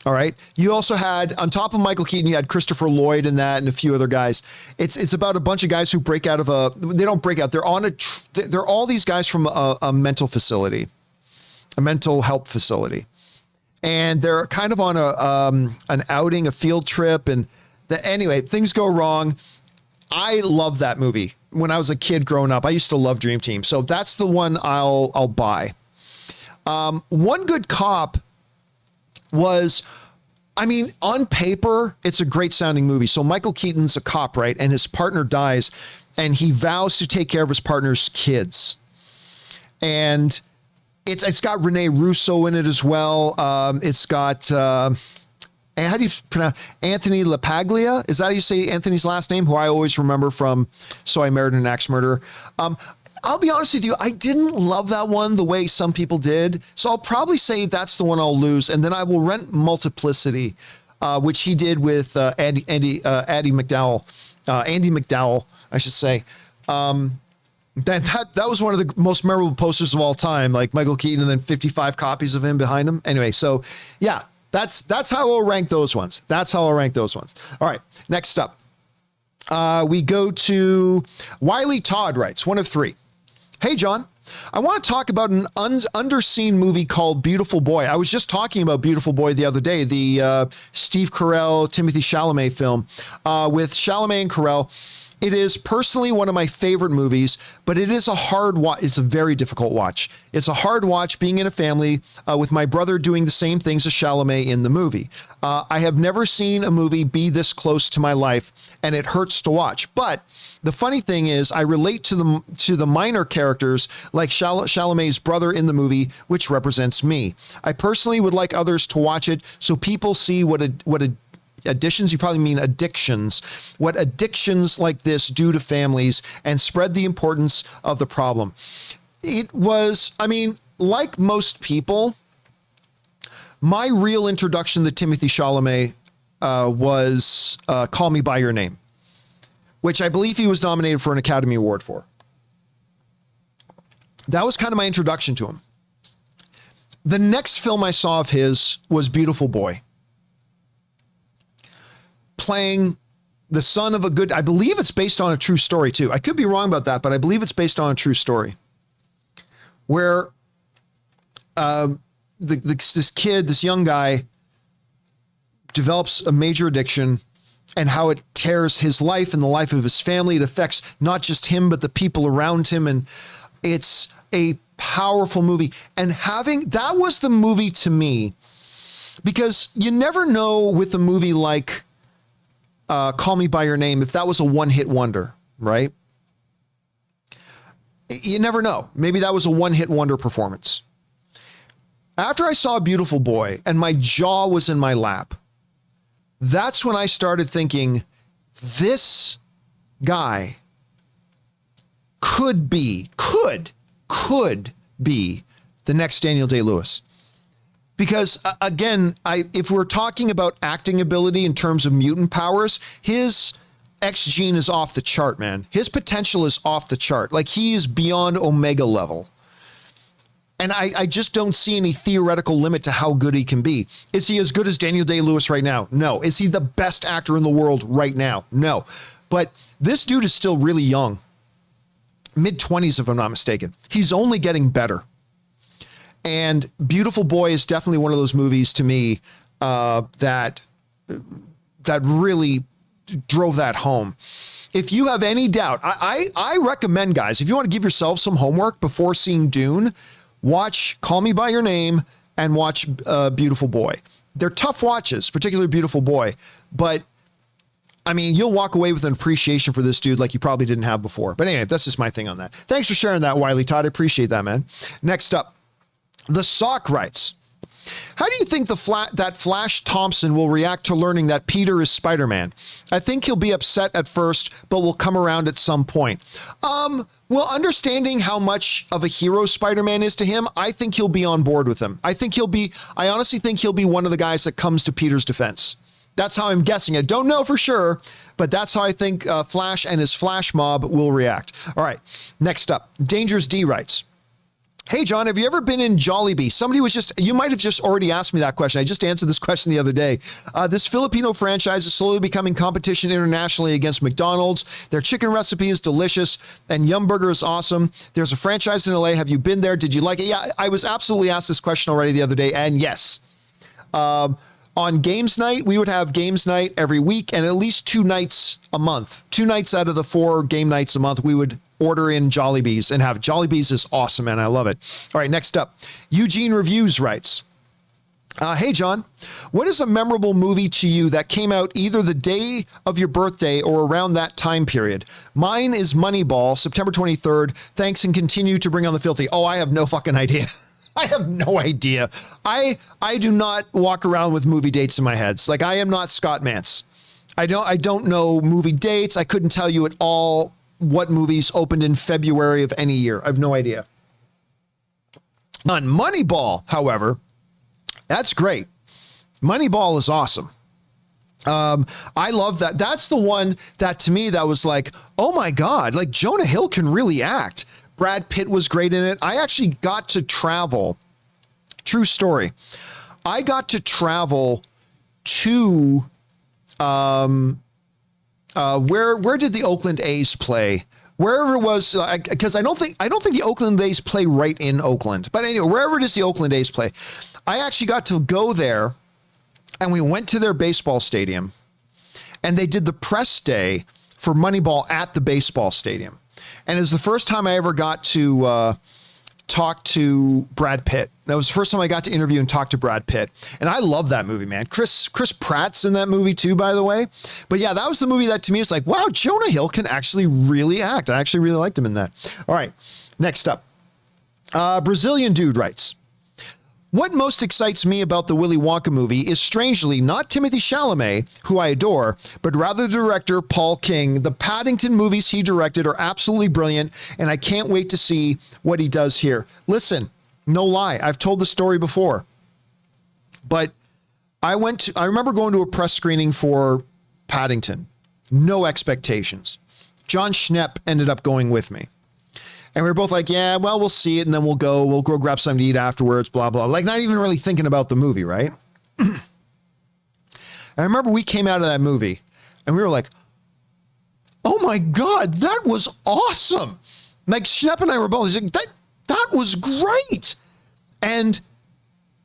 All right. You also had, on top of Michael Keaton, you had Christopher Lloyd in that and a few other guys. It's about a bunch of guys who break out of they don't break out. They're they're all these guys from a mental facility, a mental health facility. And they're kind of on an outing, a field trip. And anyway, things go wrong. I love that movie. When I was a kid growing up, I used to love Dream Team. So that's the one I'll buy. One Good Cop was, on paper, it's a great sounding movie. So Michael Keaton's a cop, right? And his partner dies and he vows to take care of his partner's kids. And it's got Rene Russo in it as well. It's got, how do you pronounce Anthony LaPaglia? Is that how you say Anthony's last name? Who I always remember from So I Married an Axe Murderer. I'll be honest with you, I didn't love that one the way some people did. So I'll probably say that's the one I'll lose. And then I will rent Multiplicity, which he did with Andy McDowell, I should say. That was one of the most memorable posters of all time, like Michael Keaton and then 55 copies of him behind him. Anyway, so yeah, that's how I'll rank those ones. All right, next up. We go to Wiley Todd writes, one of three. Hey, John, I want to talk about an underseen movie called Beautiful Boy. I was just talking about Beautiful Boy the other day, the Steve Carell, Timothy Chalamet film with Chalamet and Carell. It is personally one of my favorite movies, but it is a hard watch. It's a very difficult watch. It's a hard watch being in a family with my brother doing the same things as Chalamet in the movie. I have never seen a movie be this close to my life, and it hurts to watch. But the funny thing is I relate to the minor characters like Chalamet's brother in the movie, which represents me. I personally would like others to watch it so people see what additions, you probably mean addictions, what addictions like this do to families and spread the importance of the problem. It was, I mean, like most people, my real introduction to Timothy Chalamet was Call Me By Your Name, which I believe he was nominated for an Academy Award for. That was kind of my introduction to him. The next film I saw of his was Beautiful Boy, playing the son of a good, I believe it's based on a true story too. I could be wrong about that, but I believe it's based on a true story where this kid, this young guy, develops a major addiction and how it tears his life and the life of his family. It affects not just him, but the people around him. And it's a powerful movie. And that was the movie to me, because you never know with a movie like Call Me By Your Name if that was a one-hit wonder, right? You never know. Maybe that was a one-hit wonder performance. After I saw Beautiful Boy and my jaw was in my lap, that's when I started thinking, this guy could be the next Daniel Day-Lewis. Because again, if we're talking about acting ability in terms of mutant powers, his X gene is off the chart, man. His potential is off the chart. Like, he is beyond Omega level. And I just don't see any theoretical limit to how good he can be. Is he as good as Daniel Day-Lewis right now? No. Is he the best actor in the world right now? No. But this dude is still really young. Mid-20s, if I'm not mistaken. He's only getting better. And Beautiful Boy is definitely one of those movies to me that really drove that home. If you have any doubt, I recommend, guys, if you want to give yourself some homework before seeing Dune, watch Call Me By Your Name and watch Beautiful Boy. They're tough watches, particularly Beautiful Boy, but I mean, you'll walk away with an appreciation for this dude like you probably didn't have before. But anyway, that's just my thing on that. Thanks for sharing that, Wiley Todd. I appreciate that, man. Next up, The Sock writes, how do you think that Flash Thompson will react to learning that Peter is Spider-Man? I think he'll be upset at first, but will come around at some point. Well, understanding how much of a hero Spider-Man is to him, I think he'll be on board with him. I honestly think he'll be one of the guys that comes to Peter's defense. That's how I'm guessing. I don't know for sure, but that's how I think Flash and his Flash mob will react. All right, next up, Dangerous D writes, hey, John, have you ever been in Jollibee? You might have just already asked me that question. I just answered this question the other day. This Filipino franchise is slowly becoming competition internationally against McDonald's. Their chicken recipe is delicious and Yum Burger is awesome. There's a franchise in LA. Have you been there? Did you like it? Yeah, I was absolutely asked this question already the other day, and yes. On games night, we would have games night every week and at least 2 nights a month. 2 nights out of the 4 game nights a month, we would order in Jollibees and have. Jollibees is awesome, man. I love it. All right, next up, Eugene Reviews writes, hey, John, what is a memorable movie to you that came out either the day of your birthday or around that time period? Mine is Moneyball, September 23rd. Thanks and continue to bring on the filthy. Oh, I have no fucking idea. I have no idea. I do not walk around with movie dates in my head. Like, I am not Scott Mantz. I don't know movie dates. I couldn't tell you at all what movies opened in February of any year. I have no idea. On Moneyball, however, that's great. Moneyball is awesome. I love that. That's the one that to me that was like, oh my God, like Jonah Hill can really act. Brad Pitt was great in it. I actually got to travel. True story. I got to travel to where did the Oakland A's play? Wherever it was, because I don't think the Oakland A's play right in Oakland. But anyway, wherever it is the Oakland A's play, I actually got to go there, and we went to their baseball stadium, and they did the press day for Moneyball at the baseball stadium. And it was the first time I ever got to talk to Brad Pitt. That was the first time I got to interview and talk to Brad Pitt. And I love that movie, man. Chris Pratt's in that movie too, by the way. But yeah, that was the movie that to me is like, wow, Jonah Hill can actually really act. I actually really liked him in that. All right, next up. Brazilian dude writes, What most excites me about the Willy Wonka movie is strangely not Timothée Chalamet, who I adore, but rather the director Paul King. The Paddington movies he directed are absolutely brilliant, and I can't wait to see what he does here. Listen, no lie, I've told the story before, but I remember going to a press screening for Paddington. No expectations. John Schnepp ended up going with me. And we were both like, yeah, well, we'll see it. And then we'll go grab something to eat afterwards, blah, blah. Like not even really thinking about the movie, right? I remember we came out of that movie and we were like, oh my God, that was awesome. Like Schnepp and I were both like, that was great. And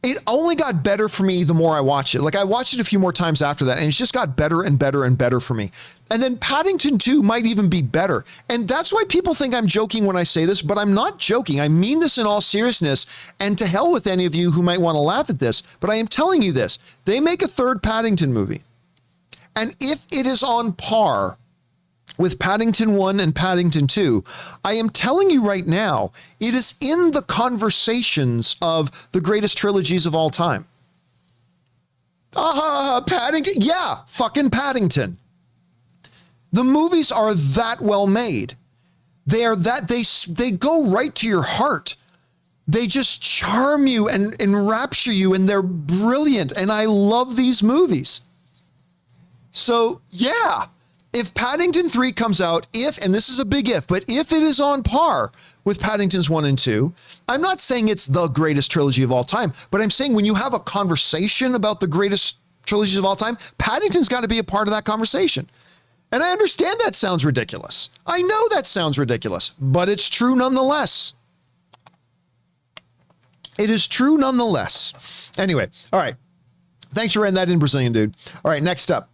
it only got better for me the more I watched it. Like I watched it a few more times after that, and it's just got better and better and better for me. And then Paddington 2 might even be better. And that's why people think I'm joking when I say this, but I'm not joking. I mean this in all seriousness, and to hell with any of you who might want to laugh at this, but I am telling you this. They make a third Paddington movie. And if it is on par with Paddington 1 and Paddington 2, I am telling you right now, it is in the conversations of the greatest trilogies of all time. Paddington? Yeah, fucking Paddington. The movies are that well made. They are that, they go right to your heart. They just charm you and enrapture you, and they're brilliant. And I love these movies. So yeah, if Paddington 3 comes out, and this is a big if, but if it is on par with Paddington's 1 and 2, I'm not saying it's the greatest trilogy of all time, but I'm saying when you have a conversation about the greatest trilogies of all time, Paddington's got to be a part of that conversation. And I understand that sounds ridiculous. I know that sounds ridiculous, but it's true nonetheless. It is true nonetheless. Anyway, all right. Thanks for writing that in, Brazilian dude. All right, next up.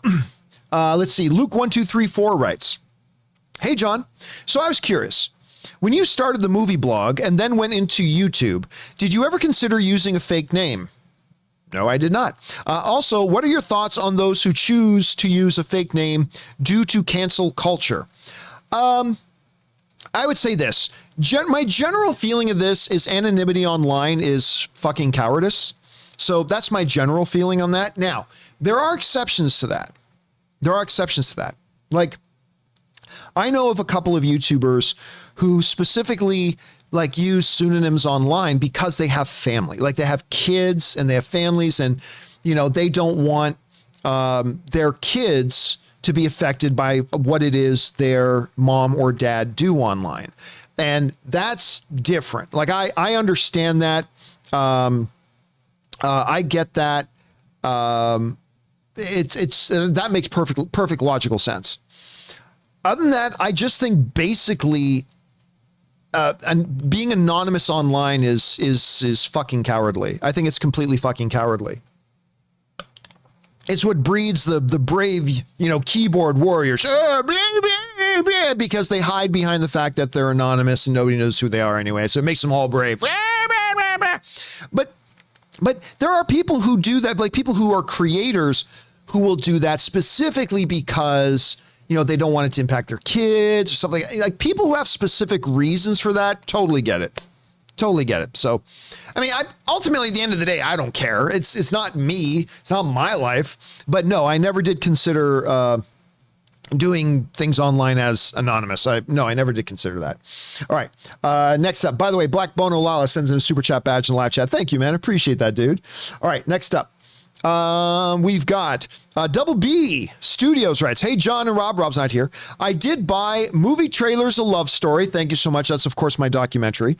Let's see. Luke1234 writes, hey, John. So I was curious. When you started the movie blog and then went into YouTube, did you ever consider using a fake name? No, I did not. Also, what are your thoughts on those who choose to use a fake name due to cancel culture? I would say this. My general feeling of this is anonymity online is fucking cowardice. So that's my general feeling on that. Now, there are exceptions to that. Like, I know of a couple of YouTubers who specifically like use pseudonyms online because they have family, like they have kids and they have families, and, you know, they don't want their kids to be affected by what it is their mom or dad do online. And that's different. Like, I understand that. I get that. That makes perfect logical sense. Other than that, I just think basically, and being anonymous online is fucking cowardly. I think it's completely fucking cowardly. It's what breeds the brave, you know, keyboard warriors, because they hide behind the fact that they're anonymous and nobody knows who they are anyway. So it makes them all brave. But there are people who do that, like people who are creators who will do that specifically because, you know, they don't want it to impact their kids or something. Like people who have specific reasons for that, totally get it. Totally get it. So, I mean, ultimately at the end of the day, I don't care. It's not me. It's not my life. But no, I never did consider doing things online as anonymous. I never did consider that. All right. Next up, by the way, Black Bono Lala sends in a super chat badge in the live chat. Thank you, man. I appreciate that, dude. All right. Next up, we've got Double B Studios writes, hey, John and Rob. Rob's not here. I did buy Movie Trailers, A Love Story. Thank you so much. That's, of course, my documentary.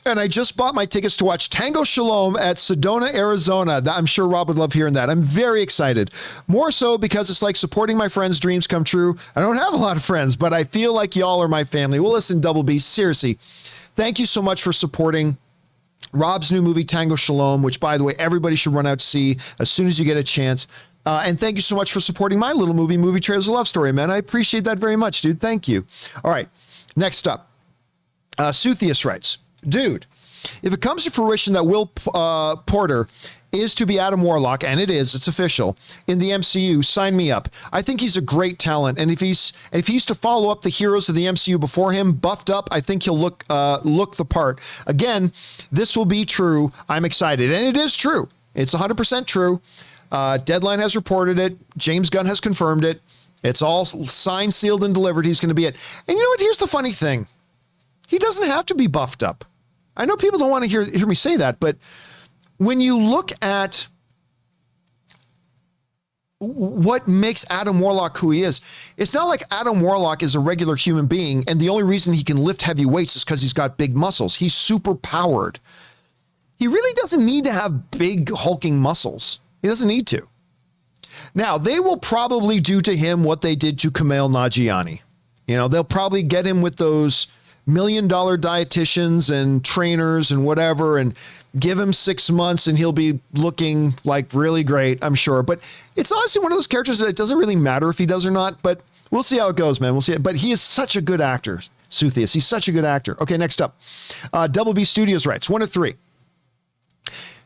And I just bought my tickets to watch Tango Shalom at Sedona, Arizona. I'm sure Rob would love hearing that. I'm very excited. More so because it's like supporting my friends' dreams come true. I don't have a lot of friends, but I feel like y'all are my family. Well, listen, Double B, seriously, thank you so much for supporting Rob's new movie, Tango Shalom, which, by the way, everybody should run out to see as soon as you get a chance. And thank you so much for supporting my little movie, Movie Trailers, A Love Story, man. I appreciate that very much, dude. Thank you. All right. Next up, Suthius writes, dude, if it comes to fruition that Will Poulter is to be Adam Warlock, and it is, it's official, in the MCU, sign me up. I think he's a great talent, and if he's to follow up the heroes of the MCU before him, buffed up, I think he'll look the part. Again, this will be true. I'm excited, and it is true. It's 100% true. Deadline has reported it. James Gunn has confirmed it. It's all signed, sealed, and delivered. He's going to be it. And you know what? Here's the funny thing. He doesn't have to be buffed up. I know people don't want to hear me say that, but when you look at what makes Adam Warlock who he is, it's not like Adam Warlock is a regular human being and the only reason he can lift heavy weights is because he's got big muscles. He's super powered. He really doesn't need to have big hulking muscles. He doesn't need to. Now, they will probably do to him what they did to Kumail Nanjiani. You know, they'll probably get him with those $1 million dietitians and trainers and whatever, and give him 6 months and he'll be looking like really great, I'm sure. But it's honestly one of those characters that it doesn't really matter if he does or not, but we'll see how it goes, man. We'll see it. But he is such a good actor, Suthius. He's such a good actor. Okay, next up. Double B Studios writes, 1 of 3.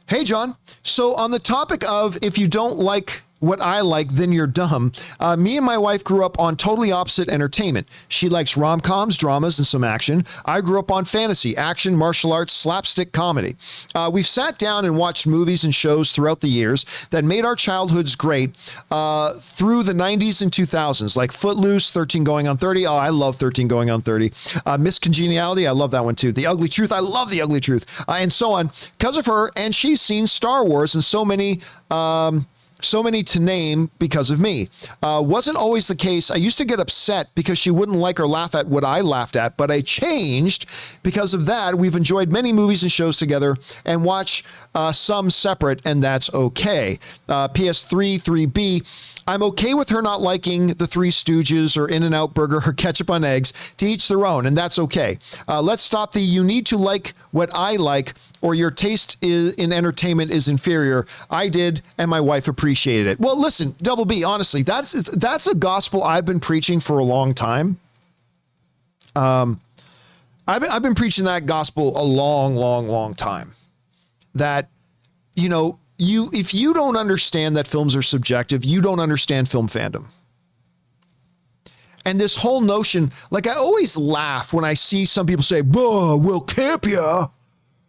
Hey, John. So on the topic of if you don't like what I like, then you're dumb. Me and my wife grew up on totally opposite entertainment. She likes rom-coms, dramas, and some action. I grew up on fantasy, action, martial arts, slapstick comedy. We've sat down and watched movies and shows throughout the years that made our childhoods great through the 90s and 2000s, like Footloose, 13 Going on 30. Oh, I love 13 Going on 30. Miss Congeniality, I love that one too. The Ugly Truth, I love The Ugly Truth, and so on. Because of her, and she's seen Star Wars and so many to name because of me. Wasn't always the case. I used to get upset because she wouldn't like or laugh at what I laughed at, but I changed because of that. We've enjoyed many movies and shows together and watch some separate, and that's okay. PS3, 3B. I'm okay with her not liking the Three Stooges or In-N-Out Burger or ketchup on eggs. To each their own, and that's okay. Let's stop the you need to like what I like or your taste in entertainment is inferior. I did, and my wife appreciated it. Well, listen, Double B, honestly, that's a gospel I've been preaching for a long time. I've been preaching that gospel a long time. That, you know, if you don't understand that films are subjective, you don't understand film fandom. And this whole notion, like I always laugh when I see some people say, "Whoa, Will Campea,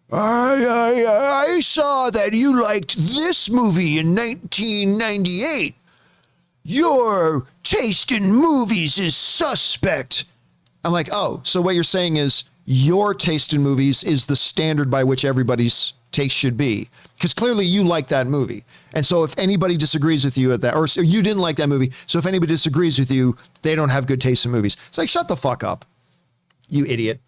I saw that you liked this movie in 1998. Your taste in movies is suspect." I'm like, oh, so what you're saying is your taste in movies is the standard by which everybody's taste should be, because clearly you like that movie. And so if anybody disagrees with you at that, or you didn't like that movie, so if anybody disagrees with you, they don't have good taste in movies. It's like, shut the fuck up, you idiot.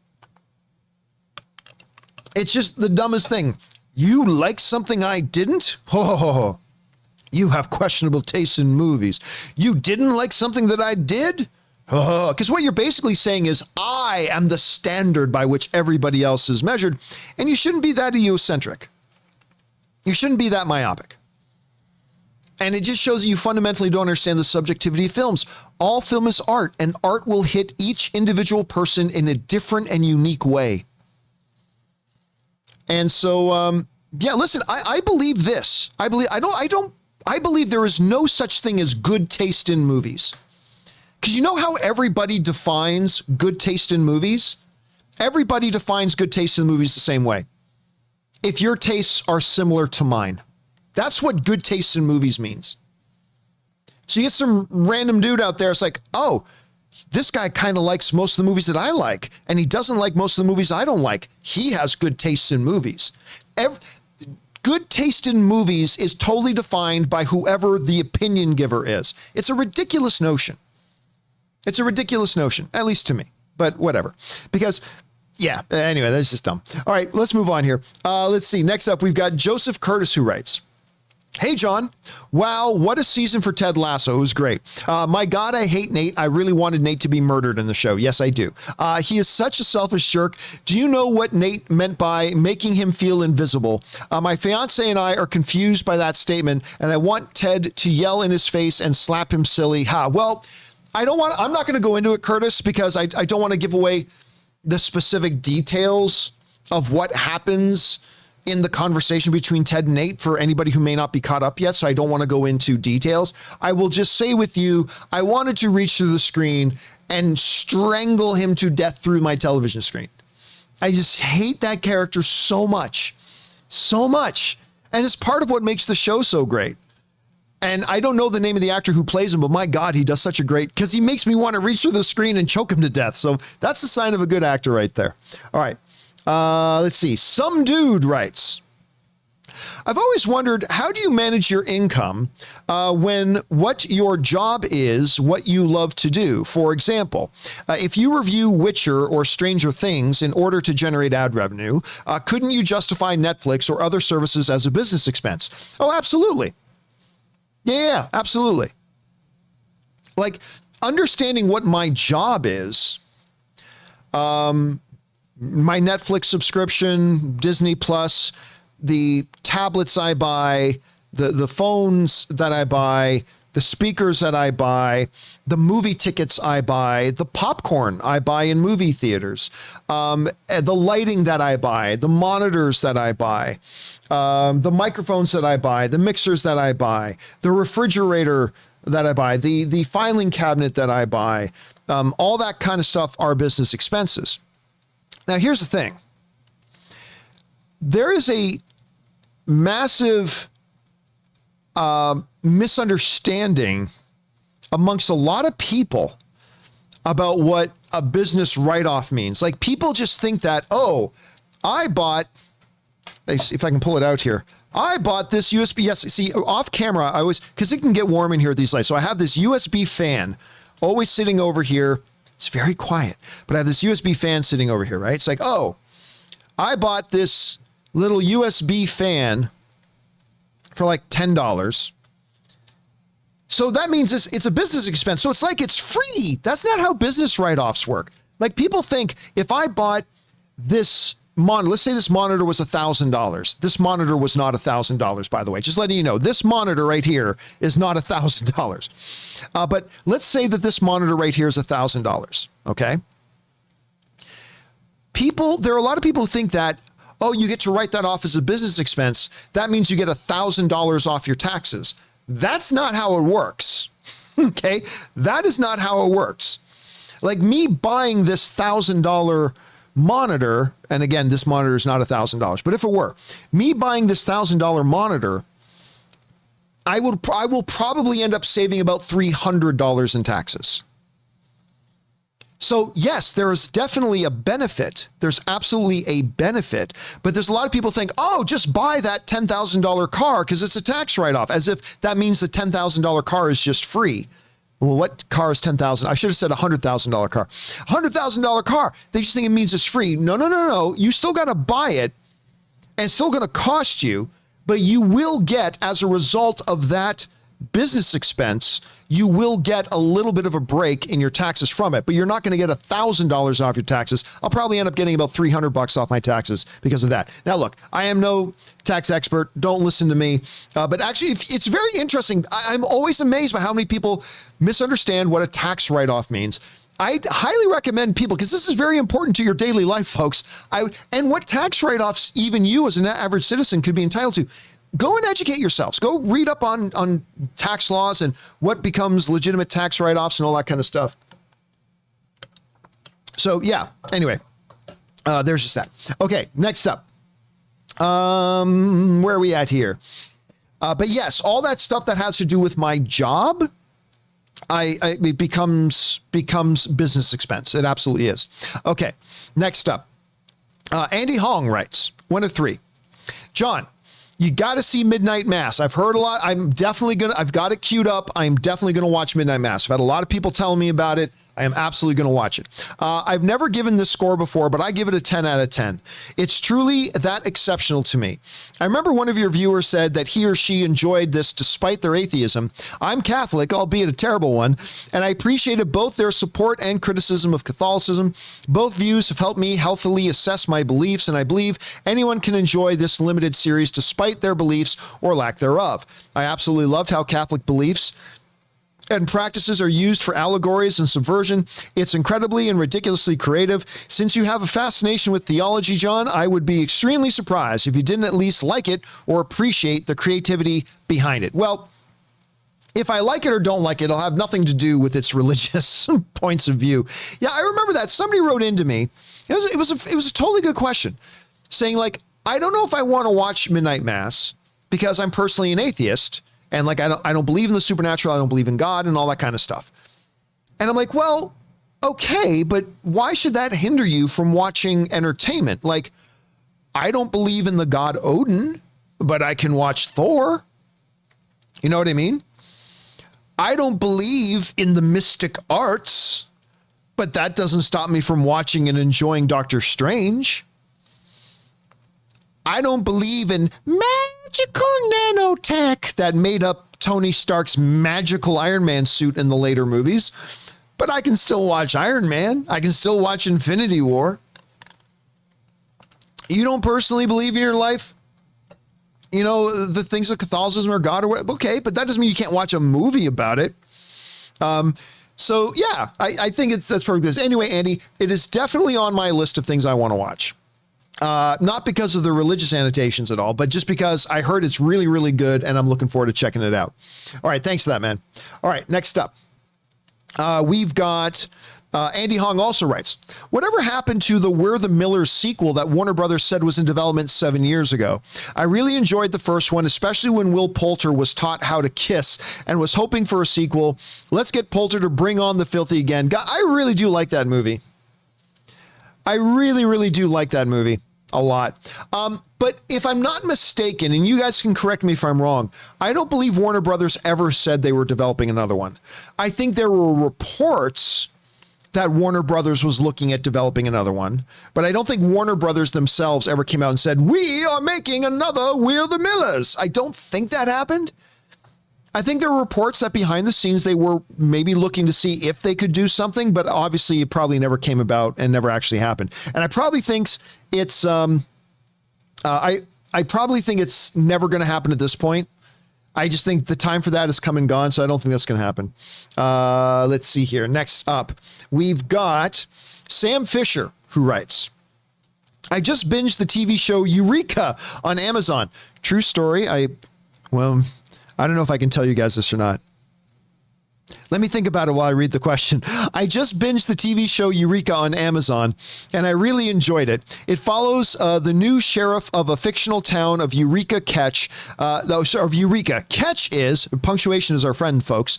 It's just the dumbest thing. You like something I didn't? Oh, you have questionable taste in movies. You didn't like something that I did? Because what you're basically saying is I am the standard by which everybody else is measured, and you shouldn't be that egocentric. You shouldn't be that myopic. And it just shows that you fundamentally don't understand the subjectivity of films. All film is art, and art will hit each individual person in a different and unique way. And so, yeah, listen, I believe this. I believe there is no such thing as good taste in movies. Because you know how everybody defines good taste in movies? Everybody defines good taste in movies the same way. If your tastes are similar to mine. That's what good taste in movies means. So you get some random dude out there, it's like, oh, this guy kind of likes most of the movies that I like, and he doesn't like most of the movies I don't like. He has good tastes in movies. Good taste in movies is totally defined by whoever the opinion giver is. It's a ridiculous notion. It's a ridiculous notion, at least to me, but whatever. Because, yeah, anyway, that's just dumb. All right, let's move on here. Let's see. Next up, we've got Joseph Curtis, who writes, "Hey, John. Wow, what a season for Ted Lasso. It was great. My God, I hate Nate. I really wanted Nate to be murdered in the show. Yes, I do. He is such a selfish jerk. Do you know what Nate meant by making him feel invisible? My fiance and I are confused by that statement, and I want Ted to yell in his face and slap him silly. Well, I'm not going to go into it, Curtis, because I don't want to give away the specific details of what happens in the conversation between Ted and Nate for anybody who may not be caught up yet, so I don't want to go into details. I will just say with you, I wanted to reach through the screen and strangle him to death through my television screen. I just hate that character so much. So much. And it's part of what makes the show so great. And I don't know the name of the actor who plays him, but my God, he does such a great, because he makes me want to reach through the screen and choke him to death. So that's a sign of a good actor right there. All right. Let's see. Some dude writes, I've always wondered, how do you manage your income when what your job is what you love to do? For example, if you review Witcher or Stranger Things in order to generate ad revenue, couldn't you justify Netflix or other services as a business expense? Oh, absolutely. Yeah, absolutely. Like understanding what my job is, my Netflix subscription, Disney Plus, the tablets I buy, the phones that I buy, the speakers that I buy, the movie tickets I buy, the popcorn I buy in movie theaters, the lighting that I buy, the monitors that I buy, the microphones that I buy, the mixers that I buy, the refrigerator that I buy, the filing cabinet that I buy, all that kind of stuff are business expenses. Now, here's the thing. There is a massive misunderstanding amongst a lot of people about what a business write-off means. Like people just think that, oh, I bought, let's see if I can pull it out here. I bought this USB. Yes, see, off camera, I always, because it can get warm in here at these lights. So I have this USB fan always sitting over here. It's very quiet, but I have this USB fan sitting over here, right? It's like, oh, I bought this little USB fan for like $10. So that means it's a business expense. So it's like it's free. That's not how business write-offs work. Like people think if I bought this monitor, let's say this monitor was $1,000. This monitor was not $1,000, by the way. Just letting you know, this monitor right here is not $1,000. But let's say that this monitor right here is $1,000. Okay. There are a lot of people who think that, oh, you get to write that off as a business expense. That means you get $1,000 off your taxes. That's not how it works. Okay. That is not how it works. Like me buying this $1,000 monitor, and again, this monitor is not $1,000, but if it were, me buying this $1,000 monitor, I will probably end up saving about $300 in taxes. So yes, there is definitely a benefit. There's absolutely a benefit, but there's a lot of people think, oh, just buy that $10,000 car because it's a tax write-off, as if that means the $10,000 car is just free. Well, what car is $10,000? I should have said $100,000 car. $100,000 car. They just think it means it's free. No. You still got to buy it and it's still going to cost you, but you will get, as a result of that business expense, you will get a little bit of a break in your taxes from it, but you're not going to get $1,000 off your taxes. I'll probably end up getting about $300 off my taxes because of that. Now, look, I am no tax expert. Don't listen to me. But actually, it's very interesting. I'm always amazed by how many people misunderstand what a tax write-off means. I highly recommend people, because this is very important to your daily life, folks. And what tax write-offs even you as an average citizen could be entitled to. Go and educate yourselves. Go read up on tax laws and what becomes legitimate tax write-offs and all that kind of stuff. So yeah, anyway, there's just that. Okay, next up. Where are we at here? But yes, all that stuff that has to do with my job, it becomes business expense. It absolutely is. Okay, next up. Andy Hong writes, 1 of 3. John, you got to see Midnight Mass. I've heard a lot. I've got it queued up. I'm definitely going to watch Midnight Mass. I've had a lot of people telling me about it. I am absolutely going to watch it. I've never given this score before, but I give it a 10 out of 10. It's truly that exceptional to me. I remember one of your viewers said that he or she enjoyed this despite their atheism. I'm Catholic, albeit a terrible one, and I appreciated both their support and criticism of Catholicism. Both views have helped me healthily assess my beliefs, and I believe anyone can enjoy this limited series despite their beliefs or lack thereof. I absolutely loved how Catholic beliefs and practices are used for allegories and subversion. It's incredibly and ridiculously creative. Since you have a fascination with theology, John, I would be extremely surprised if you didn't at least like it or appreciate the creativity behind it. Well, if I like it or don't like it, it'll have nothing to do with its religious points of view. Yeah, I remember that. Somebody wrote into me. It was a totally good question, saying like, I don't know if I want to watch Midnight Mass because I'm personally an atheist and like I don't believe in the supernatural, I don't believe in God and all that kind of stuff. And I'm like, well, okay, but why should that hinder you from watching entertainment? Like, I don't believe in the god Odin, but I can watch Thor. You know what I mean? I don't believe in the mystic arts, but that doesn't stop me from watching and enjoying Doctor Strange. I don't believe in magical nanotech that made up Tony Stark's magical Iron Man suit in the later movies, but I can still watch Iron Man. I can still watch Infinity War. You don't personally believe in your life, you know, the things of Catholicism or God or whatever. Okay, but that doesn't mean you can't watch a movie about it. So yeah, I think that's perfectly good. Anyway, Andy, it is definitely on my list of things I want to watch. Not because of the religious annotations at all, but just because I heard it's really, really good and I'm looking forward to checking it out. All right. Thanks for that, man. All right. Next up, we've got Andy Hong also writes, whatever happened to the We're the Millers sequel that Warner Brothers said was in development 7 years ago? I really enjoyed the first one, especially when Will Poulter was taught how to kiss and was hoping for a sequel. Let's get Poulter to bring on the filthy again. God, I really do like that movie. I really, really do like that movie a lot. But if I'm not mistaken, and you guys can correct me if I'm wrong, I don't believe Warner Brothers ever said they were developing another one. I think there were reports that Warner Brothers was looking at developing another one, but I don't think Warner Brothers themselves ever came out and said, we are making another We're the Millers. I don't think that happened. I think there were reports that behind the scenes, they were maybe looking to see if they could do something, but obviously it probably never came about and never actually happened. And I probably think it's, I probably think it's never going to happen at this point. I just think the time for that has come and gone, so I don't think that's going to happen. Let's see here. Next up, we've got Sam Fisher, who writes, I just binged the TV show Eureka on Amazon. True story. I don't know if I can tell you guys this or not. Let me think about it while I read the question. I just binged the TV show Eureka on Amazon, and I really enjoyed it. It follows the new sheriff of a fictional town of Eureka, Ketch. Of Eureka. Ketch is, punctuation is our friend, folks,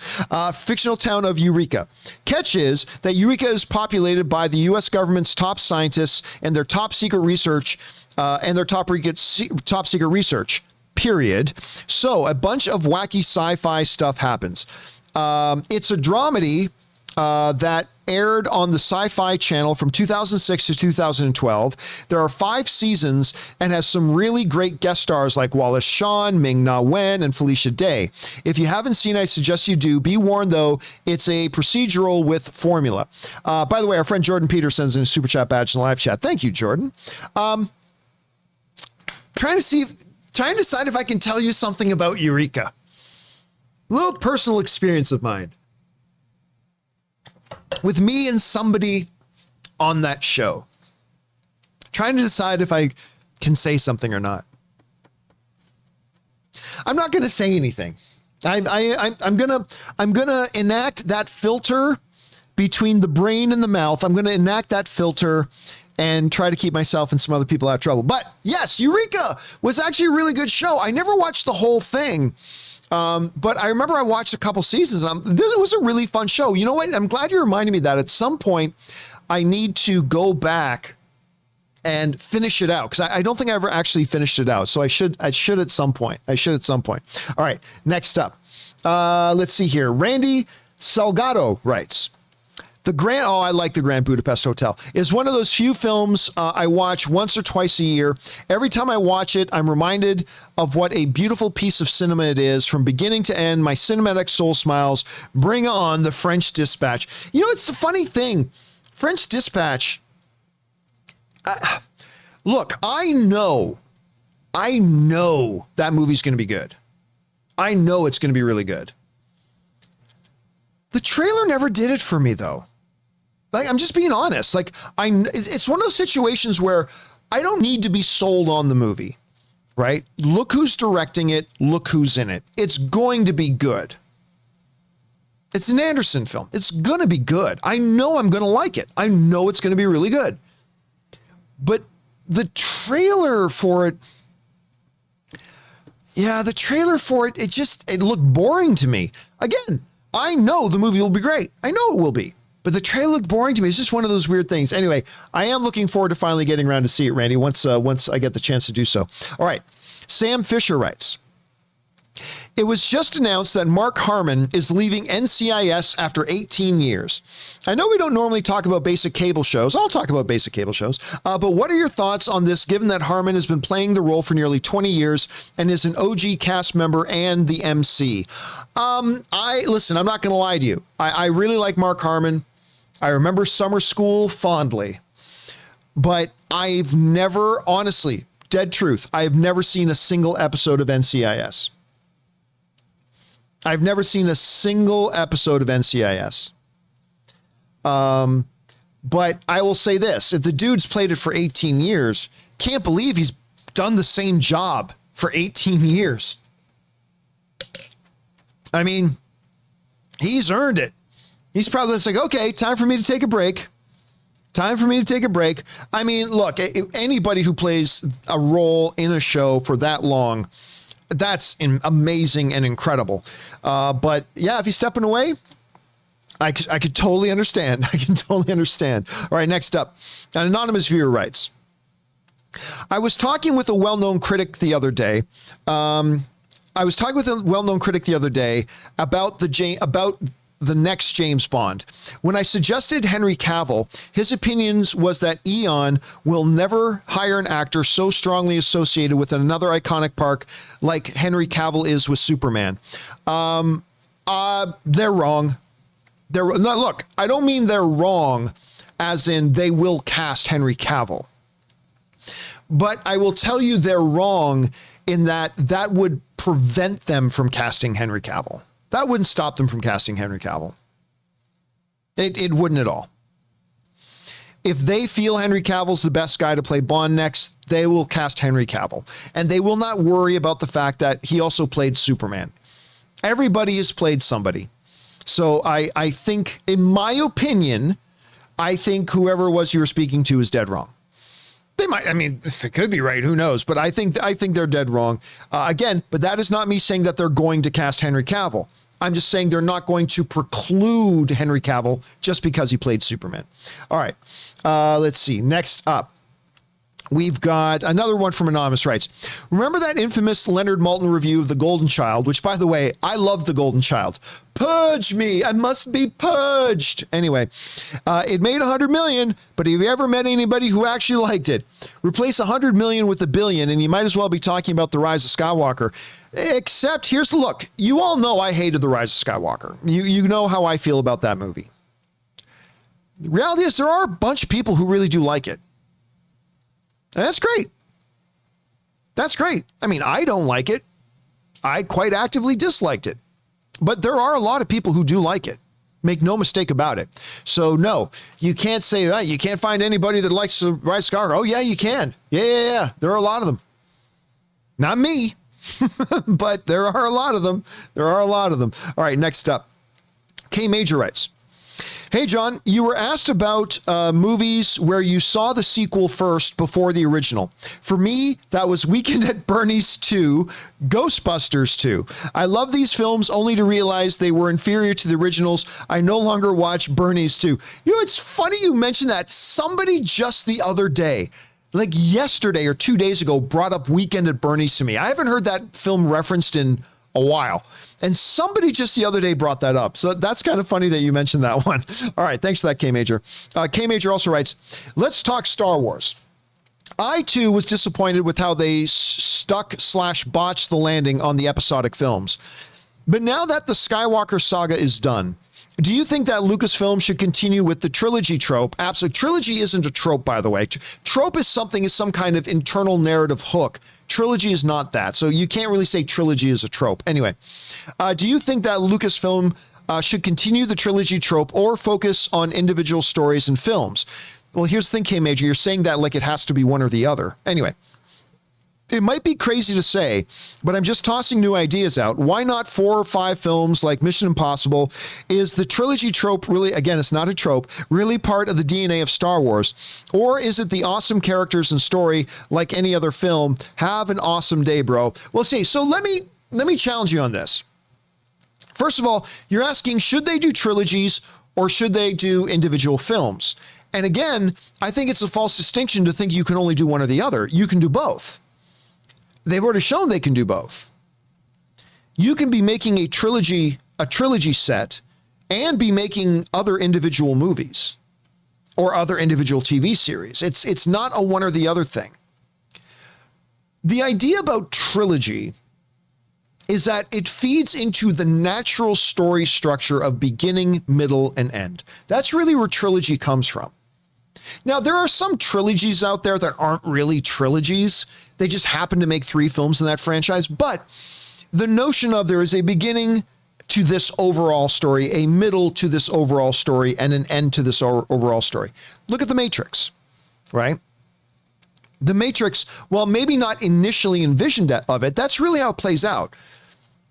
fictional town of Eureka. Catch is that Eureka is populated by the U.S. government's top scientists and their top secret research, top secret research. Period. So a bunch of wacky sci-fi stuff happens. It's a dramedy that aired on the Sci-Fi Channel from 2006 to 2012. There are 5 seasons and has some really great guest stars like Wallace Shawn, Ming-Na Wen, and Felicia Day. If you haven't seen it, I suggest you do. Be warned, though, it's a procedural with formula. By the way, our friend Jordan Peters sends in a super chat badge in the live chat. Thank you, Jordan. Trying to decide if I can tell you something about Eureka. A little personal experience of mine with me and somebody on that show. Trying to decide if I can say something or not. I'm not going to say anything. I'm gonna enact that filter between the brain and the mouth. I'm going to enact that filter and try to keep myself and some other people out of trouble. But yes, Eureka was actually a really good show. I never watched the whole thing. But I remember I watched a couple seasons. It was a really fun show. You know what? I'm glad you reminded me that at some point I need to go back and finish it out because I don't think I ever actually finished it out. So I should at some point. All right. Next up, let's see here. Randy Salgado writes, I like the Grand Budapest Hotel. Is one of those few films I watch once or twice a year. Every time I watch it, I'm reminded of what a beautiful piece of cinema it is. From beginning to end, my cinematic soul smiles. Bring on the French Dispatch. You know, it's the funny thing. French Dispatch. Look, I know that movie's going to be good. I know it's going to be really good. trailer never did it for me though. Like, I'm just being honest. Like, it's one of those situations where I don't need to be sold on the movie, right? Look who's directing it. Look who's in it. It's going to be good. It's an Anderson film. It's going to be good. I know I'm going to like it. I know it's going to be really good. But the trailer for it, it looked boring to me. Again, I know the movie will be great. I know it will be. But the trailer looked boring to me. It's just one of those weird things. Anyway, I am looking forward to finally getting around to see it, Randy, once I get the chance to do so. All right. Sam Fisher writes, it was just announced that Mark Harmon is leaving NCIS after 18 years. I know we don't normally talk about basic cable shows. I'll talk about basic cable shows. But what are your thoughts on this, given that Harmon has been playing the role for nearly 20 years and is an OG cast member and the MC? Listen, I'm not going to lie to you. I really like Mark Harmon. I remember Summer School fondly. But I've never, honestly, dead truth, I've never seen a single episode of NCIS. I've never seen a single episode of NCIS. But I will say this, if the dude's played it for 18 years, can't believe he's done the same job for 18 years. I mean, he's earned it. He's probably just like, okay, time for me to take a break. Time for me to take a break. I mean, look, anybody who plays a role in a show for that long, that's amazing and incredible. But yeah, if he's stepping away, I could totally understand. I can totally understand. All right, next up, an anonymous viewer writes, I was talking with a well-known critic the other day. About the next James Bond. When I suggested Henry Cavill, his opinions was that Eon will never hire an actor so strongly associated with another iconic park like Henry Cavill is with Superman. They're wrong. Look, I don't mean they're wrong as in they will cast Henry Cavill. But I will tell you they're wrong in that would prevent them from casting Henry Cavill. That wouldn't stop them from casting Henry Cavill. It wouldn't at all. If they feel Henry Cavill's the best guy to play Bond next, they will cast Henry Cavill. And they will not worry about the fact that he also played Superman. Everybody has played somebody. So I think, in my opinion, I think whoever it was you were speaking to is dead wrong. They might, I mean, they could be right. Who knows? But I think they're dead wrong. Again, but that is not me saying that they're going to cast Henry Cavill. I'm just saying they're not going to preclude Henry Cavill just because he played Superman. All right. Let's see. Next up, we've got another one from Anonymous writes, remember that infamous Leonard Maltin review of The Golden Child, which, by the way, I love The Golden Child. Purge me. I must be purged. Anyway, it made 100 million, but have you ever met anybody who actually liked it? Replace 100 million with a billion, and you might as well be talking about The Rise of Skywalker. Except, here's the look. You all know I hated The Rise of Skywalker. You know how I feel about that movie. The reality is there are a bunch of people who really do like it. And that's great. That's great. I mean, I don't like it. I quite actively disliked it. But there are a lot of people who do like it. Make no mistake about it. So no, you can't say, you can't find anybody that likes the Rise of Skywalker. Oh yeah, you can. Yeah. There are a lot of them. Not me, but there are a lot of them. All right, next up. K Major writes, hey, John, you were asked about movies where you saw the sequel first before the original. For me, that was Weekend at Bernie's 2, Ghostbusters 2. I love these films only to realize they were inferior to the originals. I no longer watch Bernie's 2. You know, it's funny you mentioned that. Somebody just the other day, like yesterday or 2 days ago, brought up Weekend at Bernie's to me. I haven't heard that film referenced in a while. And somebody just the other day brought that up. So that's kind of funny that you mentioned that one. All right. Thanks for that, K Major. K Major also writes, let's talk Star Wars. I too was disappointed with how they stuck/botched the landing on the episodic films. But now that the Skywalker saga is done, do you think that Lucasfilm should continue with the trilogy trope? Absolutely. Trilogy isn't a trope, by the way. Trope is some kind of internal narrative hook. Trilogy is not that. So you can't really say trilogy is a trope. Anyway, do you think that Lucasfilm should continue the trilogy trope or focus on individual stories and films. Well, here's the thing, K-Major. You're saying that like it has to be one or the other. Anyway, it might be crazy to say, but I'm just tossing new ideas out. Why not 4 or 5 films like Mission Impossible? Is the trilogy trope really, again, it's not a trope, really part of the DNA of Star Wars? Or is it the awesome characters and story like any other film? Have an awesome day, bro. Well, see, so let me challenge you on this. First of all, you're asking, should they do trilogies or should they do individual films? And again, I think it's a false distinction to think you can only do one or the other. You can do both. They've already shown they can do both. You can be making a trilogy set and be making other individual movies or other individual TV series. It's not a one or the other thing. The idea about trilogy is that it feeds into the natural story structure of beginning, middle, and end. That's really where trilogy comes from. Now, there are some trilogies out there that aren't really trilogies. They just happen to make 3 films in that franchise. But the notion of there is a beginning to this overall story, a middle to this overall story, and an end to this overall story. Look at The Matrix, right? The Matrix, while maybe not initially envisioned of it, that's really how it plays out.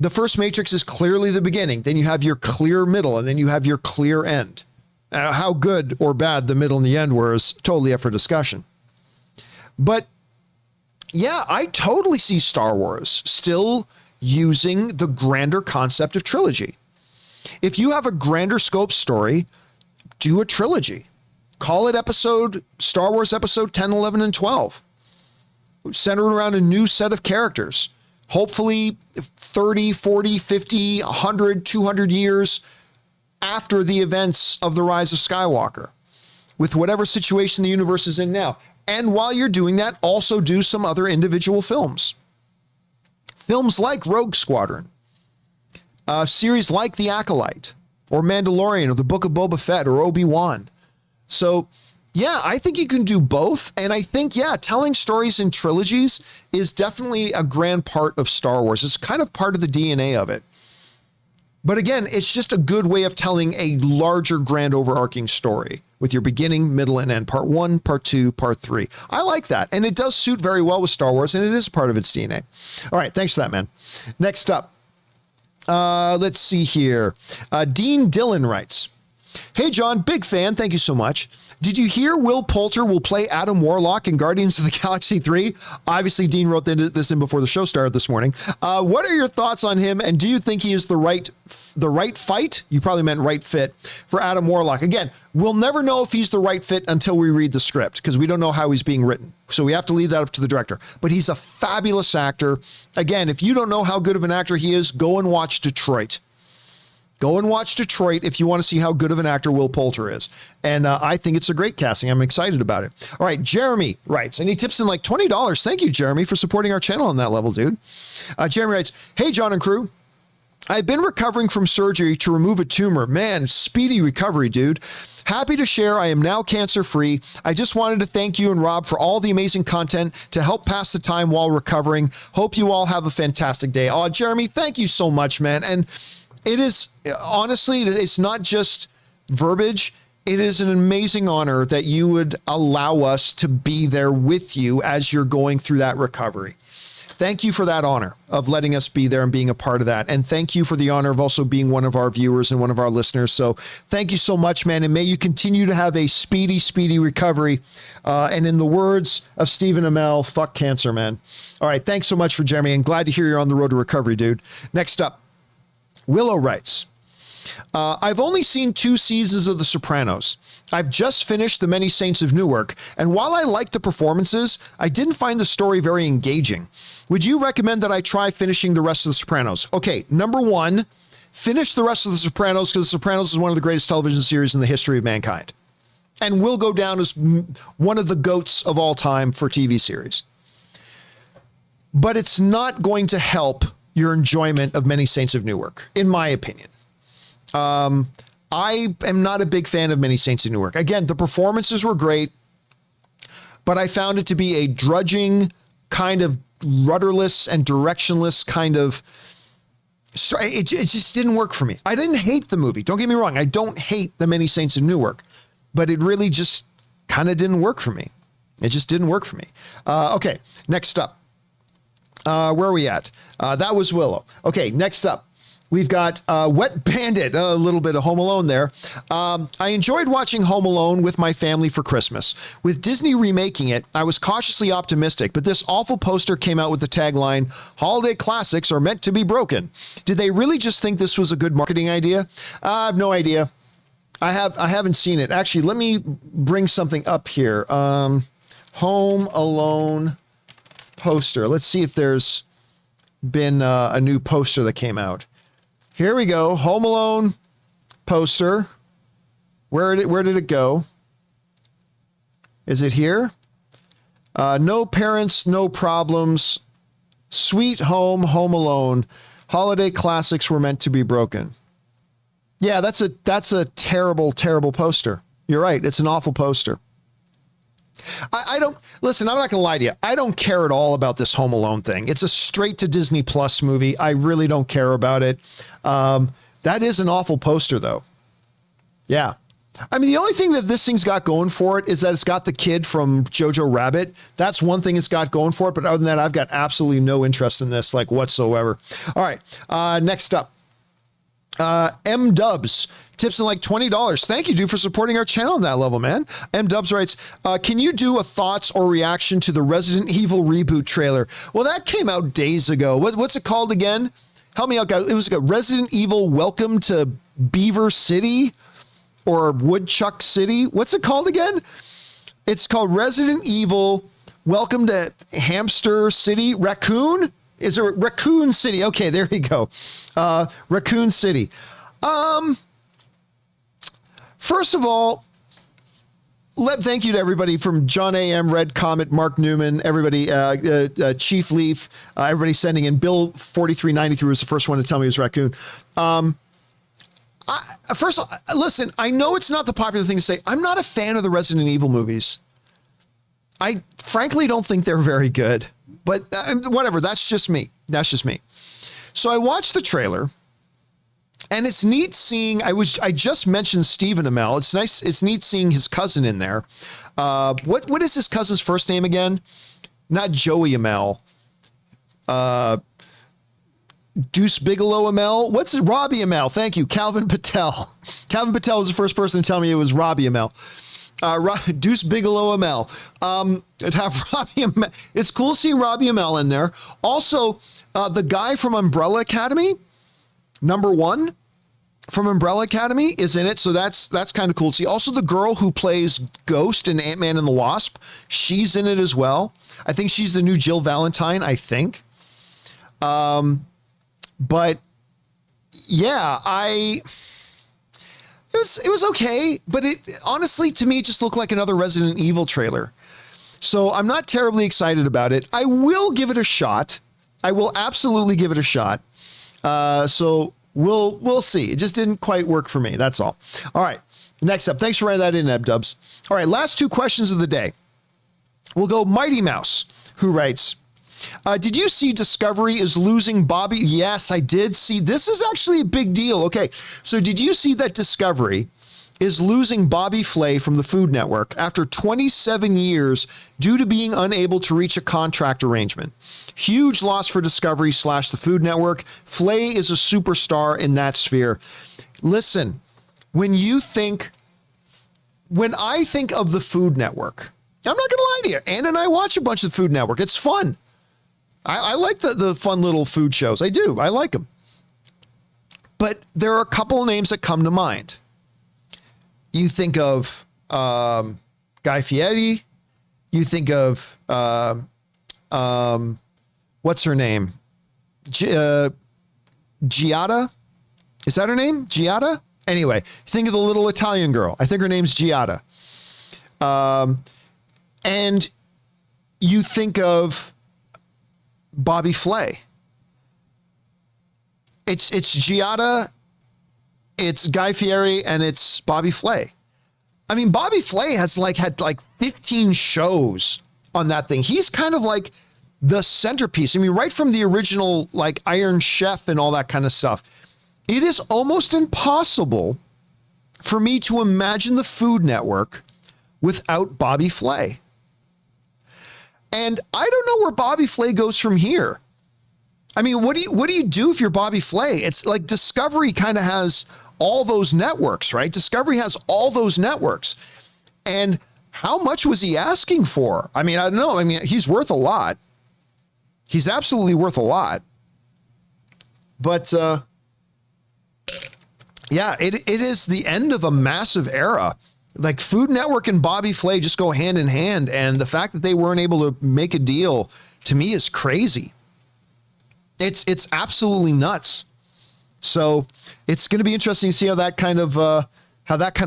The first Matrix is clearly the beginning. Then you have your clear middle, and then you have your clear end. How good or bad the middle and the end were is totally up for discussion. But yeah, I totally see Star Wars still using the grander concept of trilogy. If you have a grander scope story, do a trilogy. Call it Star Wars episode 10, 11, and 12. Centered around a new set of characters. Hopefully 30, 40, 50, 100, 200 years after the events of the Rise of Skywalker, with whatever situation the universe is in now. And while you're doing that, also do some other individual films. Films like Rogue Squadron, a series like The Acolyte, or Mandalorian, or The Book of Boba Fett, or Obi-Wan. So yeah, I think you can do both. And I think, yeah, telling stories in trilogies is definitely a grand part of Star Wars. It's kind of part of the DNA of it. But again, it's just a good way of telling a larger, grand, overarching story with your beginning, middle, and end. Part 1, Part 2, Part 3. I like that. And it does suit very well with Star Wars, and it is part of its DNA. All right, thanks for that, man. Next up, let's see here. Dean Dillon writes, "Hey, John, big fan. Thank you so much. Did you hear Will Poulter will play Adam Warlock in Guardians of the Galaxy 3? Obviously, Dean wrote this in before the show started this morning. What are your thoughts on him, and do you think he is the right fight? You probably meant right fit for Adam Warlock. Again, we'll never know if he's the right fit until we read the script, because we don't know how he's being written. So we have to leave that up to the director. But he's a fabulous actor. Again, if you don't know how good of an actor he is, go and watch Detroit. Go and watch Detroit if you want to see how good of an actor Will Poulter is. And I think it's a great casting. I'm excited about it. All right, Jeremy writes, and he tips in like $20. Thank you, Jeremy, for supporting our channel on that level, dude. Jeremy writes, "Hey, John and crew. I've been recovering from surgery to remove a tumor. Man, speedy recovery, dude. Happy to share I am now cancer-free. I just wanted to thank you and Rob for all the amazing content to help pass the time while recovering. Hope you all have a fantastic day." Oh, Jeremy, thank you so much, man. And it is, honestly, it's not just verbiage. It is an amazing honor that you would allow us to be there with you as you're going through that recovery. Thank you for that honor of letting us be there and being a part of that. And thank you for the honor of also being one of our viewers and one of our listeners. So thank you so much, man. And may you continue to have a speedy recovery. And in the words of Stephen Amell, fuck cancer, man. All right. Thanks so much for Jeremy, and glad to hear you're on the road to recovery, dude. Next up, Willow writes, "I've only seen 2 seasons of The Sopranos. I've just finished The Many Saints of Newark, and while I liked the performances, I didn't find the story very engaging. Would you recommend that I try finishing the rest of The Sopranos?" Okay, number 1, finish the rest of The Sopranos, because The Sopranos is one of the greatest television series in the history of mankind, and will go down as one of the GOATs of all time for TV series. But it's not going to help your enjoyment of Many Saints of Newark, in my opinion. I am not a big fan of Many Saints of Newark. Again, the performances were great, but I found it to be a drudging, kind of rudderless and directionless kind of So it just didn't work for me. I didn't hate the movie. Don't get me wrong. I don't hate The Many Saints of Newark, but it really just kind of didn't work for me. It just didn't work for me. Okay, next up. Where are we at? That was Willow. Okay, next up. We've got Wet Bandit, a little bit of Home Alone there. I enjoyed watching Home Alone with my family for Christmas. With Disney remaking it, I was cautiously optimistic, but this awful poster came out with the tagline, "Holiday classics are meant to be broken." Did they really just think this was a good marketing idea? I have no idea. I haven't seen it. Actually, let me bring something up here. Home Alone poster. Let's see if there's been a new poster that came out. Here we go. Home Alone poster. Where did it go? Is it here? No parents, no problems. Sweet Home, Home Alone. Holiday classics were meant to be broken. Yeah, that's a terrible, terrible poster. You're right. It's an awful poster. I don't listen. I'm not going to lie to you. I don't care at all about this Home Alone thing. It's a straight to Disney Plus movie. I really don't care about it. That is an awful poster, though. Yeah. I mean, the only thing that this thing's got going for it is that it's got the kid from Jojo Rabbit. That's one thing it's got going for it. But other than that, I've got absolutely no interest in this, like whatsoever. All right. Next up. M Dubs tips in like $20. Thank you, dude, for supporting our channel on that level, man. M Dubs writes, can you do a thoughts or reaction to the Resident Evil reboot trailer? Well, that came out days ago. What's it called again? Help me out, guys. It was like a Resident Evil Welcome to Beaver City or Woodchuck City. What's it called again? It's called Resident Evil Welcome to Hamster City. Raccoon? Is there Raccoon City? Okay, there you go. Raccoon City. First of all, thank you to everybody from John A.M., Red Comet, Mark Newman, everybody, Chief Leaf, everybody sending in. Bill 4393 was the first one to tell me it was Raccoon. First of all, listen, I know it's not the popular thing to say. I'm not a fan of the Resident Evil movies. I frankly don't think they're very good. But whatever, that's just me. That's just me. So I watched the trailer, and it's neat seeing. I just mentioned Stephen Amell. It's nice. It's neat seeing his cousin in there. What is his cousin's first name again? Not Joey Amell. Deuce Bigelow Amell. What's it? Robbie Amell. Thank you, Calvin Patel. Calvin Patel was the first person to tell me it was Robbie Amell. Deuce Bigelow Amell. To have Robbie Amell. It's cool seeing Robbie Amell in there. Also, the guy from Umbrella Academy, number one from Umbrella Academy, is in it. So that's kind of cool to see. Also, the girl who plays Ghost in Ant-Man and the Wasp, she's in it as well. I think she's the new Jill Valentine, I think. But yeah, it was okay, but it honestly, to me, just looked like another Resident Evil trailer. So I'm not terribly excited about it. I will give it a shot. I will absolutely give it a shot. So we'll see. It just didn't quite work for me. That's all. All right. Next up. Thanks for writing that in, Ebdubs. All right. Last two questions of the day. We'll go Mighty Mouse, who writes, did you see Discovery is losing Bobby? Yes, I did see. This is actually a big deal. Okay, so did you see that Discovery is losing Bobby Flay from the Food Network after 27 years due to being unable to reach a contract arrangement? Huge loss for Discovery / the Food Network. Flay is a superstar in that sphere. Listen, when I think of the Food Network, I'm not going to lie to you. Ann and I watch a bunch of the Food Network. It's fun. I like the fun little food shows. I do. I like them. But there are a couple of names that come to mind. You think of Guy Fieri. You think of, what's her name? Giada? Is that her name? Giada? Anyway, think of the little Italian girl. I think her name's Giada. And you think of Bobby Flay. It's Giada, it's Guy Fieri, and it's Bobby Flay. I mean, Bobby Flay has had 15 shows on that thing. He's kind of like the centerpiece. I mean, right from the original, like Iron Chef and all that kind of stuff, it is almost impossible for me to imagine the Food Network without Bobby Flay. And I don't know where Bobby Flay goes from here. I mean, what do you do if you're Bobby Flay? It's like Discovery kind of has all those networks, right? Discovery has all those networks. And how much was he asking for? I mean, I don't know. I mean, he's worth a lot. He's absolutely worth a lot. But yeah, it is the end of a massive era. Like Food Network and Bobby Flay just go hand in hand. And the fact that they weren't able to make a deal, to me, is crazy. It's absolutely nuts. So it's going to be interesting to see how that kind of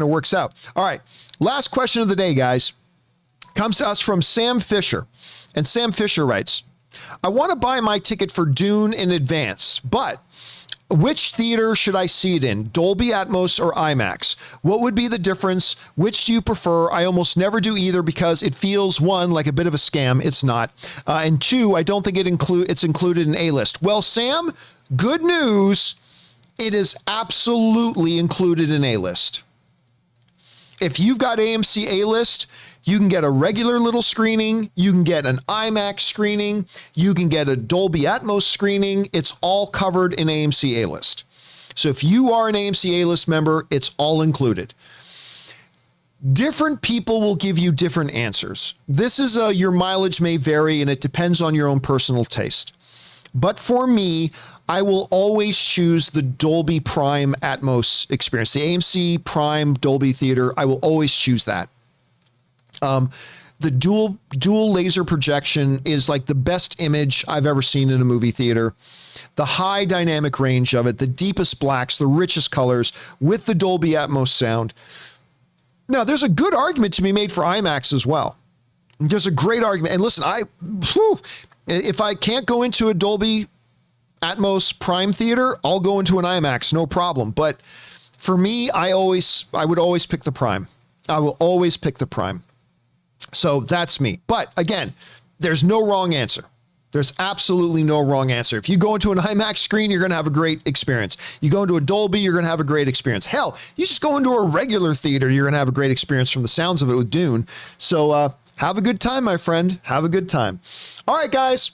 works out. All right. Last question of the day, guys, comes to us from Sam Fisher. And Sam Fisher writes, I want to buy my ticket for Dune in advance, but which theater should I see it in? Dolby Atmos or IMAX? What would be the difference? Which do you prefer? I almost never do either because it feels, one, like a bit of a scam. It's not. And two, I don't think it's included in A-list. Well, Sam, good news. It is absolutely included in A-list. If you've got AMC A-list, you can get a regular little screening. You can get an IMAX screening. You can get a Dolby Atmos screening. It's all covered in AMC A-list. So if you are an AMC A-list member, it's all included. Different people will give you different answers. This is your mileage may vary and it depends on your own personal taste. But for me, I will always choose the Dolby Prime Atmos experience, the AMC Prime Dolby Theater. I will always choose that. The dual laser projection is like the best image I've ever seen in a movie theater. The high dynamic range of it, the deepest blacks, the richest colors with the Dolby Atmos sound. Now, there's a good argument to be made for IMAX as well. There's a great argument. And listen, if I can't go into a Dolby Atmos Prime theater, I'll go into an IMAX, no problem. But for me, I would always pick the Prime. I will always pick the Prime. So that's me. But again, there's no wrong answer. There's absolutely no wrong answer. If you go into an IMAX screen, you're going to have a great experience. You go into a Dolby, you're going to have a great experience. Hell, you just go into a regular theater, you're going to have a great experience from the sounds of it with Dune. So have a good time, my friend. Have a good time. All right, guys,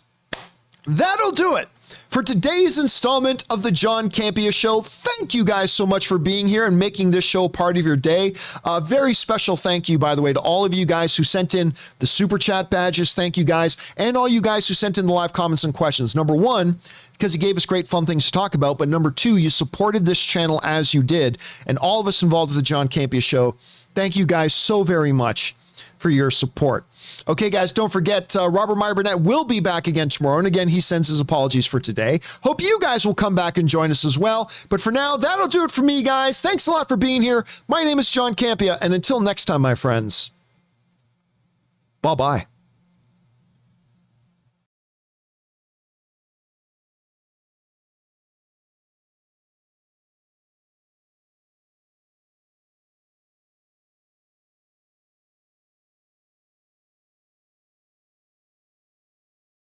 that'll do it for today's installment of the John Campea Show. Thank you guys so much for being here and making this show part of your day. A very special thank you, by the way, to all of you guys who sent in the super chat badges. Thank you guys. And all you guys who sent in the live comments and questions. Number one, because you gave us great fun things to talk about. But number two, you supported this channel as you did. And all of us involved with the John Campea Show, thank you guys so very much for your support. Okay, guys, don't forget, Robert Meyer Burnett will be back again tomorrow. And again, he sends his apologies for today. Hope you guys will come back and join us as well. But for now, that'll do it for me, guys. Thanks a lot for being here. My name is John Campea. And until next time, my friends, bye-bye.